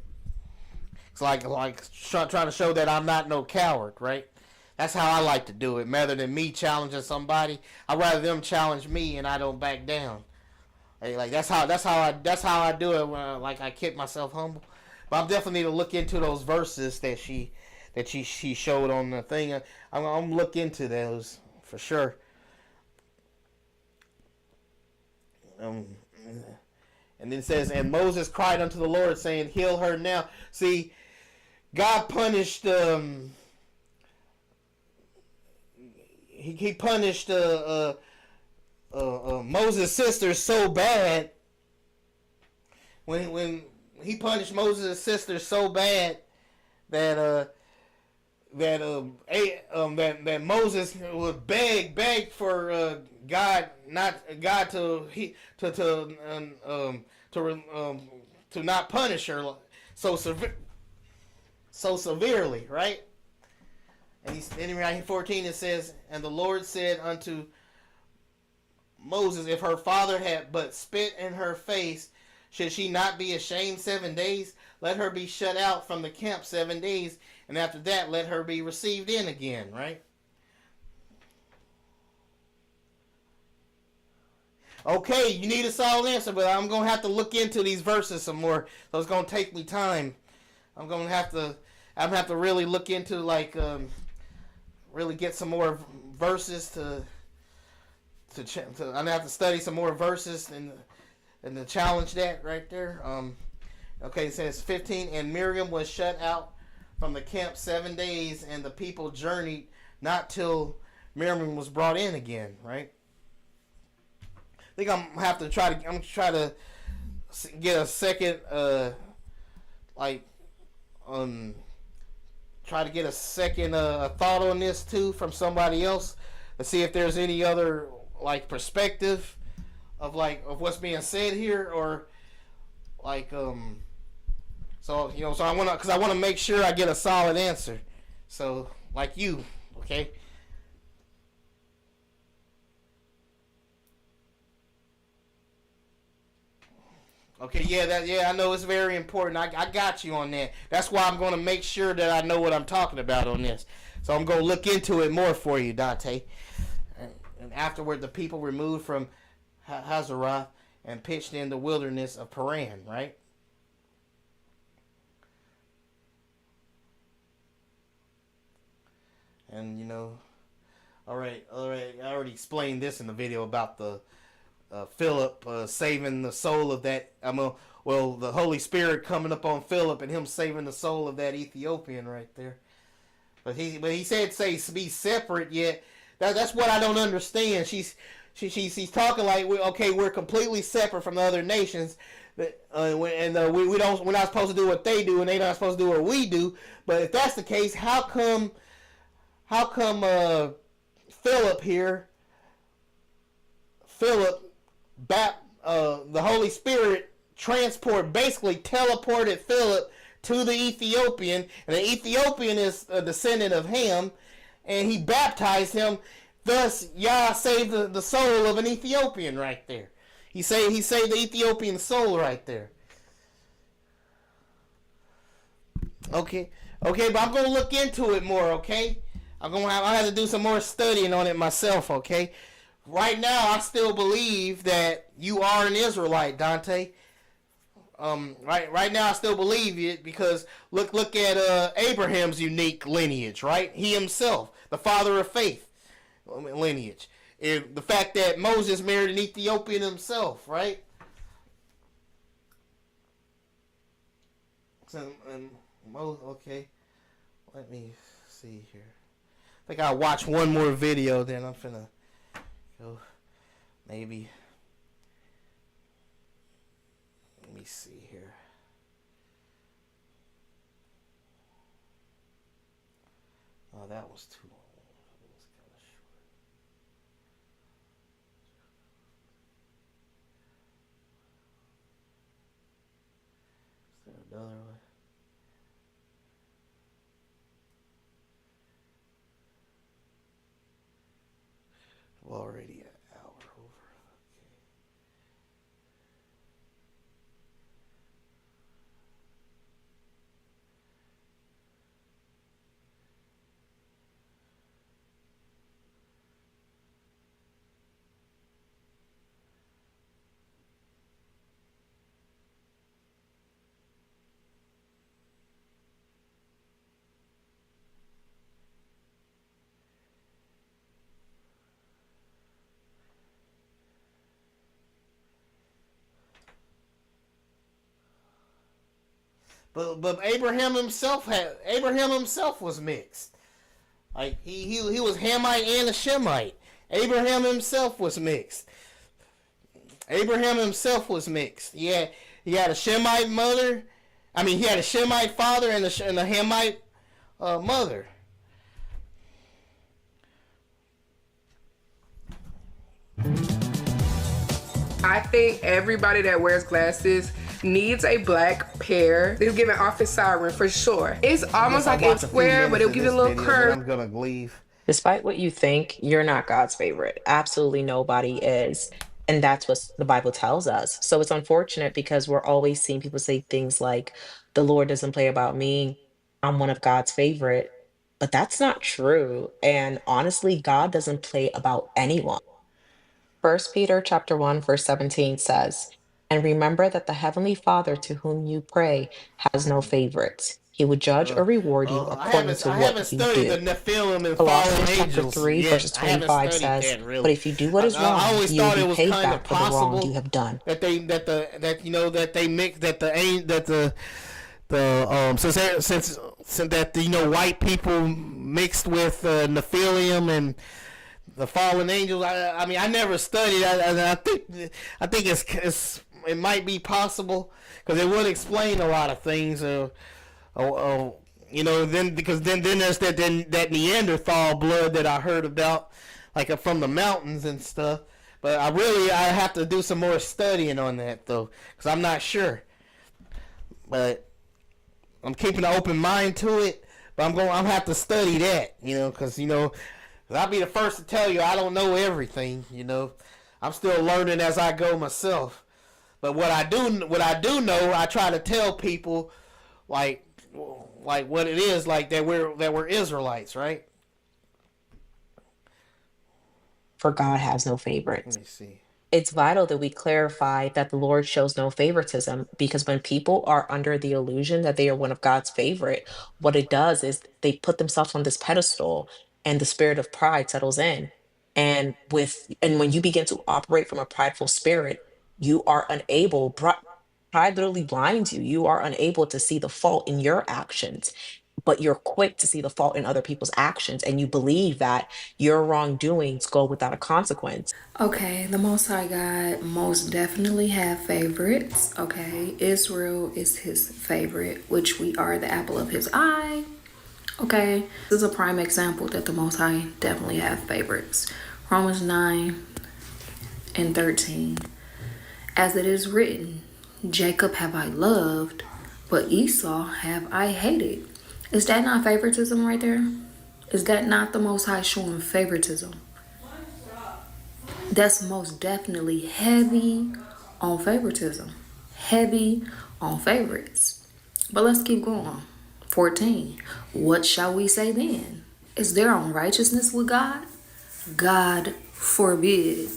It's like trying to show that I'm not no coward, right? That's how I like to do it. Rather than me challenging somebody, I'd rather them challenge me and I don't back down. Like that's how I do it. When I keep myself humble. But I'm definitely need to look into those verses that she showed on the thing. I'm gonna look into those for sure. And then it says, and Moses cried unto the Lord, saying, heal her now. See, God punished he punished Moses' sister so bad. When he punished Moses' sister so bad that Moses would beg for God to not punish her so severely, right? And in 14 it says, and the Lord said unto Moses, if her father had but spit in her face, should she not be ashamed 7 days? Let her be shut out from the camp 7 days, and after that let her be received in again, right? Okay, you need a solid answer, but I'm going to have to look into these verses some more, so it's going to take me time. I'm going to have to really look into, really get some more verses I'm going to have to study some more verses and to challenge that right there. Okay, it says 15, and Miriam was shut out from the camp 7 days, and the people journeyed not till Miriam was brought in again, right? I think I'm gonna have to try to get a second try to get a second thought on this too from somebody else to see if there's any other perspective of what's being said here, or so I want to make sure I get a solid answer. So you, okay? Okay, yeah, I know it's very important. I got you on that. That's why I'm going to make sure that I know what I'm talking about on this. So I'm going to look into it more for you, Dante. And afterward, the people removed from Hazeroth and pitched in the wilderness of Paran, right? And all right. I already explained this in the video about the Philip saving the soul of that. The Holy Spirit coming up on Philip and him saving the soul of that Ethiopian right there. But he said be separate. Yet that's what I don't understand. She's talking like we're completely separate from the other nations. We're not supposed to do what they do, and they're not supposed to do what we do. But if that's the case, how come Philip the Holy Spirit basically teleported Philip to the Ethiopian, and the Ethiopian is a descendant of Ham, and he baptized him. Thus, Yah saved the soul of an Ethiopian right there. He saved the Ethiopian soul right there. Okay, but I'm gonna look into it more. Okay, I have to do some more studying on it myself. Okay. Right now, I still believe that you are an Israelite, Dante. Right now, I still believe it because look at Abraham's unique lineage, right? He himself, the father of faith lineage. And the fact that Moses married an Ethiopian himself, right? Okay, let me see here. I think I'll watch one more video, then I'm finna go maybe see here. Oh, that was too long. It was kind of short. Is there another one? Already an hour over. Okay. But Abraham himself was mixed. Like he was Hamite and a Shemite. Abraham himself was mixed. Abraham himself was mixed. Yeah, he had a Shemite mother. I mean, he had a Shemite father and a Hamite mother. I think everybody that wears glasses needs a black pair. They'll give an office siren for sure. It's almost like it's square, but it'll give you a little curve. I'm gonna leave. Despite what you think, you're not God's favorite. Absolutely nobody is. And that's what the Bible tells us. So it's unfortunate because we're always seeing people say things like, the Lord doesn't play about me. I'm one of God's favorite. But that's not true. And honestly, God doesn't play about anyone. First Peter chapter 1, verse 17 says, and remember that the heavenly Father to whom you pray has no favorites. He would judge or reward you according to what you do. The Nephilim and Colossians fallen chapter angels 3, yet. verses 25 says, that, really. but if you do what is wrong, you will be paid back for the wrong you have done. That they mix that white people mixed with Nephilim and the fallen angels. I mean, I never studied. I think it might be possible because it would explain a lot of things. Then there's that Neanderthal blood that I heard about, like from the mountains and stuff. But I have to do some more studying on that though, because I'm not sure. But I'm keeping an open mind to it. But I'm gonna have to study that, because I'll be the first to tell you I don't know everything, I'm still learning as I go myself. But what I do know, I try to tell people, like what it is, like that we're Israelites, right? For God has no favorites. Let me see. It's vital that we clarify that the Lord shows no favoritism, because when people are under the illusion that they are one of God's favorite, what it does is they put themselves on this pedestal and the spirit of pride settles in. And when you begin to operate from a prideful spirit, you are unable, pride literally blinds you. You are unable to see the fault in your actions, but you're quick to see the fault in other people's actions, and you believe that your wrongdoings go without a consequence. Okay, the Most High God most definitely have favorites. Okay, Israel is his favorite, which we are the apple of his eye. Okay, this is a prime example that the Most High definitely have favorites. Romans 9:13. As it is written, Jacob have I loved, but Esau have I hated. Is that not favoritism right there? Is that not the Most High showing favoritism? That's most definitely heavy on favoritism. Heavy on favorites. But let's keep going. 14. What shall we say then? Is there unrighteousness with God? God forbid.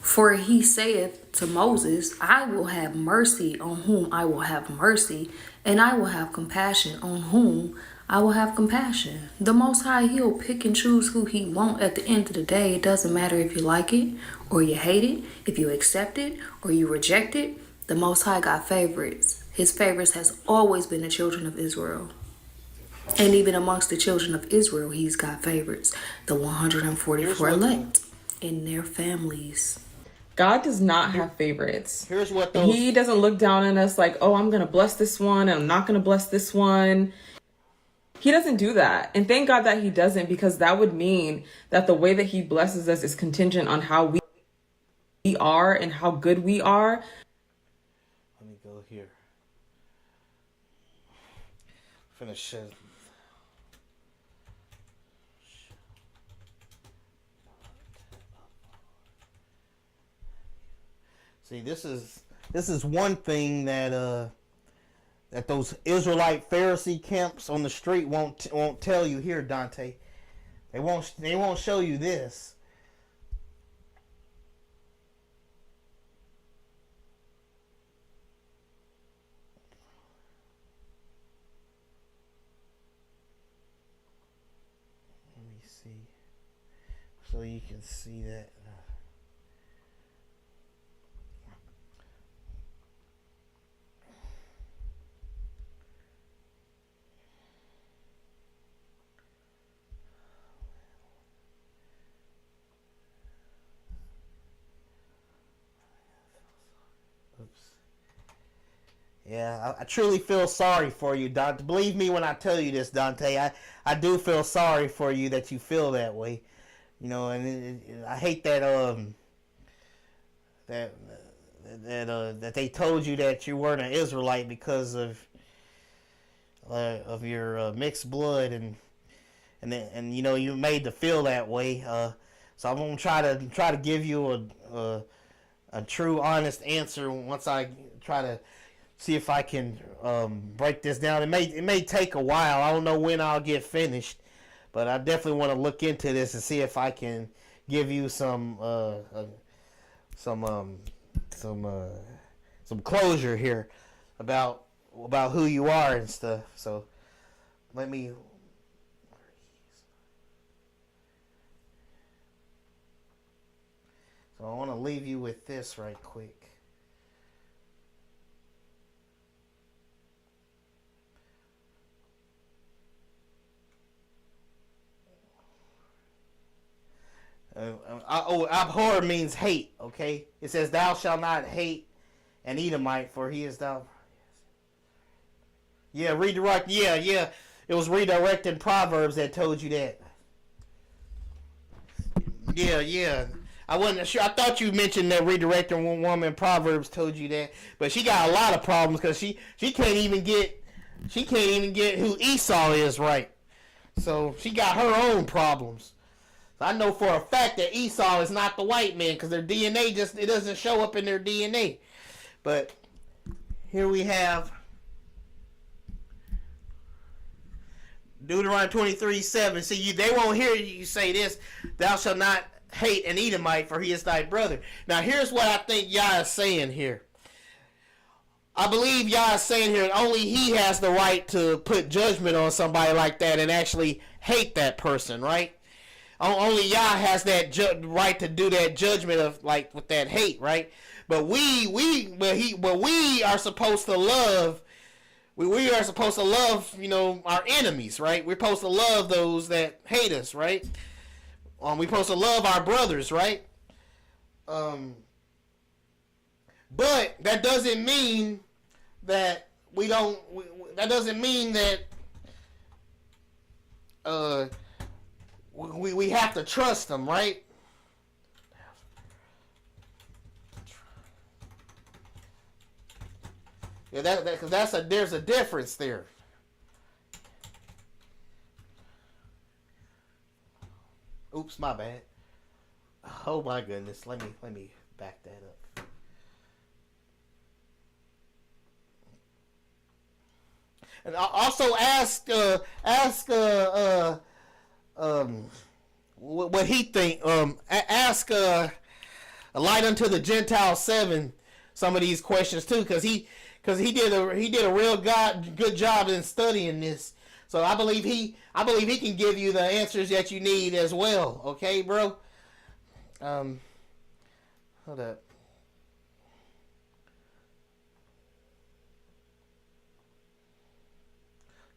For he saith to Moses, I will have mercy on whom I will have mercy, and I will have compassion on whom I will have compassion. The Most High, he'll pick and choose who he wants at the end of the day. It doesn't matter if you like it or you hate it, if you accept it or you reject it. The Most High got favorites. His favorites has always been the children of Israel. And even amongst the children of Israel, he's got favorites. The 144 elect and their families. God does not have favorites. Here's what those... He doesn't look down on us like, oh, I'm going to bless this one and I'm not going to bless this one. He doesn't do that. And thank God that he doesn't, because that would mean that the way that he blesses us is contingent on how we are and how good we are. Let me go here. Finish it. See, this is one thing that that those Israelite Pharisee camps on the street won't tell you here, Dante. They won't show you this. Let me see, so you can see that. Yeah, I truly feel sorry for you, Dante. Believe me when I tell you this, Dante. I do feel sorry for you that you feel that way. You know, and I hate that that they told you that you weren't an Israelite because of your mixed blood, and you know, you made to feel that way. So I'm gonna try to give you a true, honest answer once I try to see if I can break this down. It may take a while. I don't know when I'll get finished, but I definitely want to look into this and see if I can give you some closure here about who you are and stuff. So let me. So I want to leave you with this right quick. Abhor means hate, okay? It says, thou shalt not hate an Edomite, for he is thou. Yeah, redirect. Yeah. It was redirecting Proverbs that told you that. Yeah. I wasn't sure. I thought you mentioned that redirecting woman Proverbs told you that, but she got a lot of problems because she can't even get who Esau is right. So she got her own problems. I know for a fact that Esau is not the white man because their DNA it doesn't show up in their DNA. But here we have Deuteronomy 23:7. See, they won't hear you say this. Thou shalt not hate an Edomite, for he is thy brother. Now here's what I think Yah is saying here. I believe Yah is saying here that only he has the right to put judgment on somebody like that and actually hate that person, right? Only Yah has that right to do that judgment of like with that hate, right? But we are supposed to love. We are supposed to love, you know, our enemies, right? We're supposed to love those that hate us, right? We're supposed to love our brothers, right? But that doesn't mean that we don't. That doesn't mean that we have to trust them, right? Yeah, there's a difference there. Oops, my bad. Oh my goodness, let me back that up. And also ask what he think. Ask a light unto the Gentiles 7 some of these questions too, because he did a real good job in studying this. So I believe he can give you the answers that you need as well. Okay, bro. Hold up.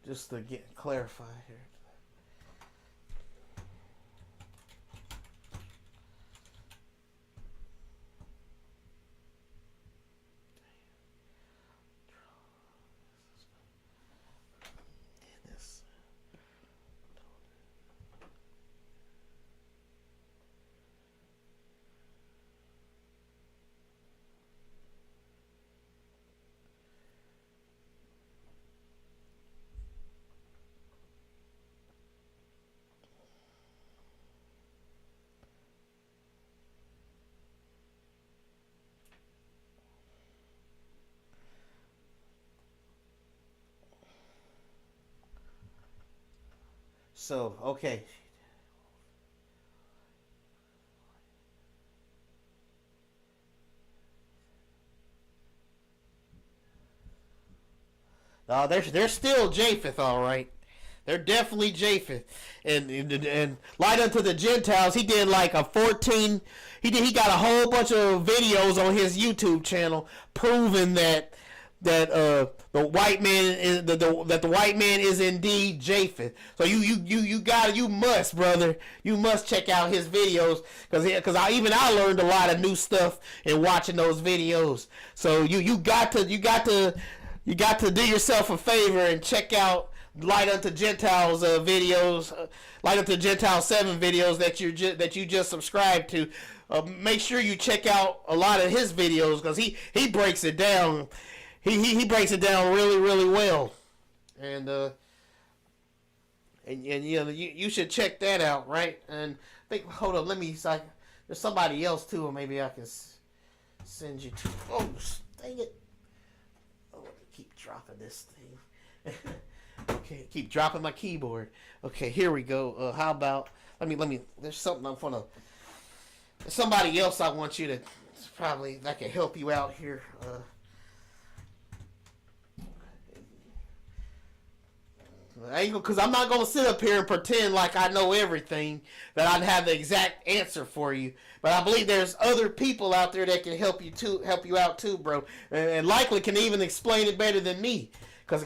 Just to get clarified here. So, okay. They're still Japheth, all right. They're definitely Japheth, and Light Unto the Gentiles. He did like a 14. He got a whole bunch of videos on his YouTube channel proving that the white man is that the white man is indeed Japheth. So you must, brother, you must check out his videos because I learned a lot of new stuff in watching those videos. So you got to do yourself a favor and check out Light Unto Gentiles videos, Light Unto Gentiles 7 videos that you just subscribed to. Make sure you check out a lot of his videos because he breaks it down. He breaks it down really well, and you know you should check that out, right? And hold up, there's somebody else too, or maybe I can send you to. Oh, dang it! Oh, keep dropping this thing. Okay, keep dropping my keyboard. Okay, here we go. How about let me. There's something there's somebody else I want you to probably that can help you out here. Because I'm not gonna sit up here and pretend like I know everything, that I have the exact answer for you. But I believe there's other people out there that can help you out too, bro, and likely can even explain it better than me. Because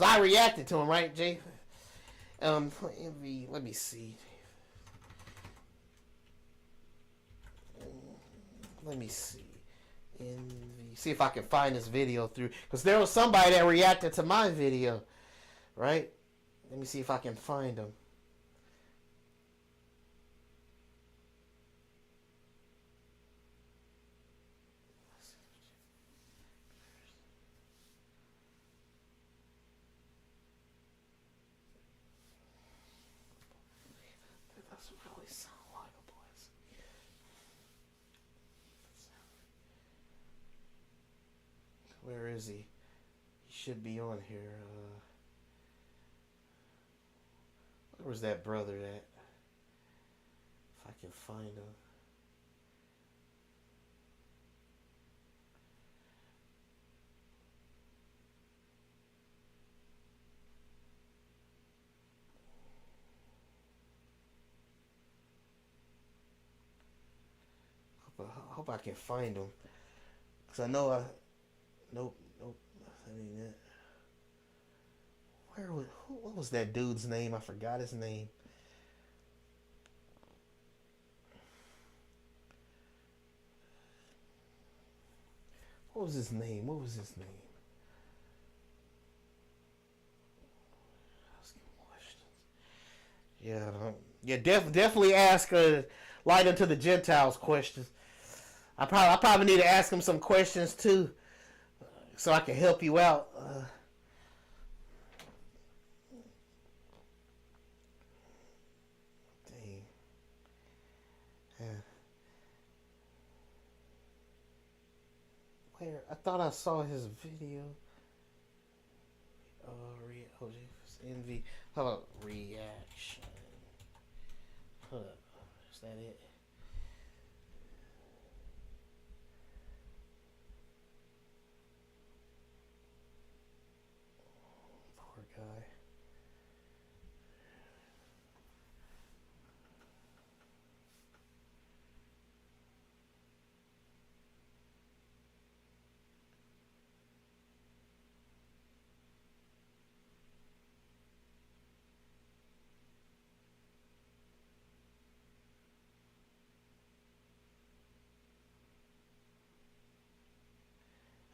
I reacted to him, right, Jay? Let me see. Let me see. See if I can find this video through, because there was somebody that reacted to my video, right? Let me see if I can find them. That's really sound like a voice. Where is he? He should be on here. Where's that brother at? If I can find him. I hope I can find him. Because I know Nope. That ain't it. What was that dude's name? I forgot his name. What was his name? Asking questions. Yeah. Definitely ask Light Unto the Gentiles questions. I probably need to ask him some questions too, so I can help you out. Dang. Yeah. Where? I thought I saw his video. Envy. Hold up. Reaction. Hold up. Is that it? Poor guy.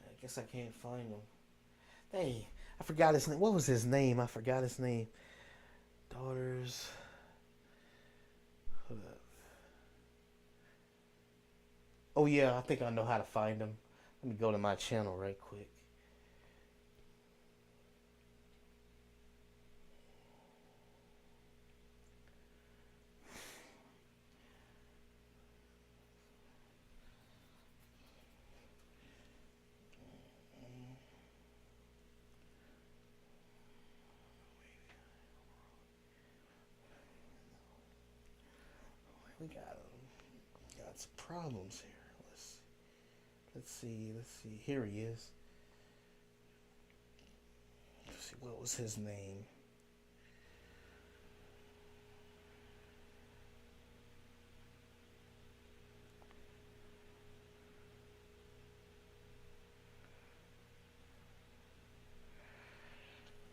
I guess I can't find him. Dang, I forgot his name. What was his name? I forgot his name. Daughters. Hold up. Oh yeah, I think I know how to find him. Let me go to my channel right quick. got some problems here. Let's see. Here he is. Let's see, what was his name?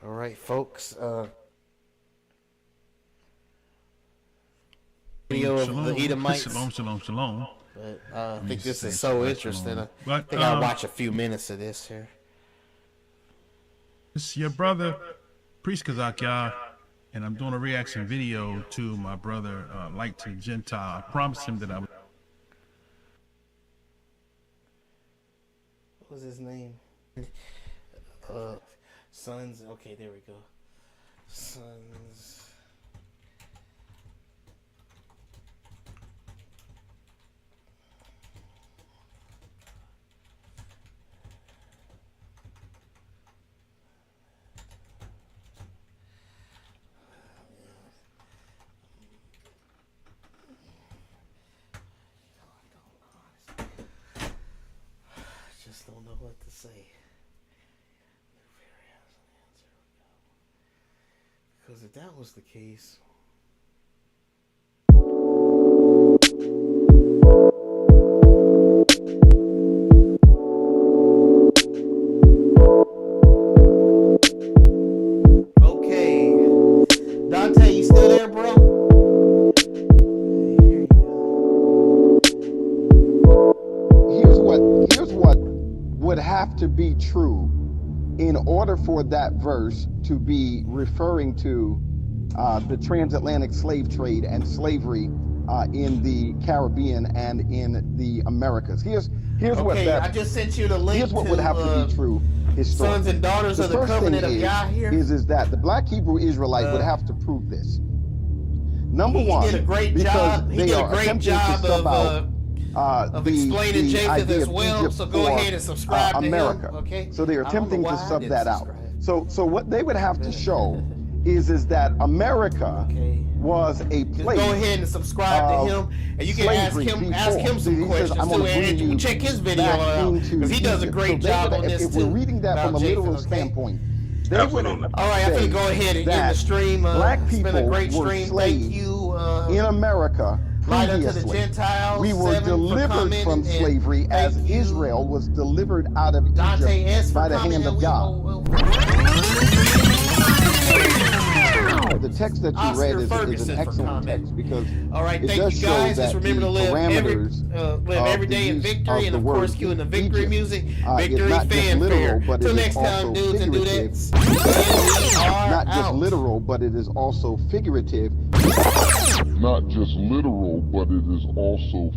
All right, folks. Video of the Edomites. Shalom. But I think this is so interesting. I think I'll watch a few minutes of this here. This is your brother, Priest Kazak, y'all, and I'm doing a reaction video to my brother, Light to the Gentile. I promised him that I would. What was his name? Sons. Okay, there we go. Sons. Just don't know what to say. Because if that was the case, okay, Dante, you still there, bro? Here's what would have to be true in order for that verse to be referring to the transatlantic slave trade and slavery in the Caribbean and in the Americas. Here's what I just sent you the link. Here's what would have to be true historically. Sons and daughters of the covenant of Yah here. Is that the black Hebrew Israelite would have to prove this. Number one, he did a great job. He did a great job of explaining Japheth as well. So go ahead and subscribe to America. him. Okay. So they are attempting to sub that out. So what they would have to show is that America was a place. Just go ahead and subscribe to him, and you can ask him some questions too, and you can check his video out because he does a great job on this too. If we're reading that from a literal standpoint, they would. All right, I'm gonna go ahead and end the stream. Black It's people been a great were stream. slaves Thank you. In America. Light unto the Previously, Gentiles. we were delivered from slavery as Israel was delivered out of Egypt by the hand of God. The text that you read is an excellent text because it does show that just remember to live every day in victory, and of course, cueing the victory music, victory fanfare. Till next time, dudes, and do that. Not just literal, but it is also figurative. Not just literal, but it is also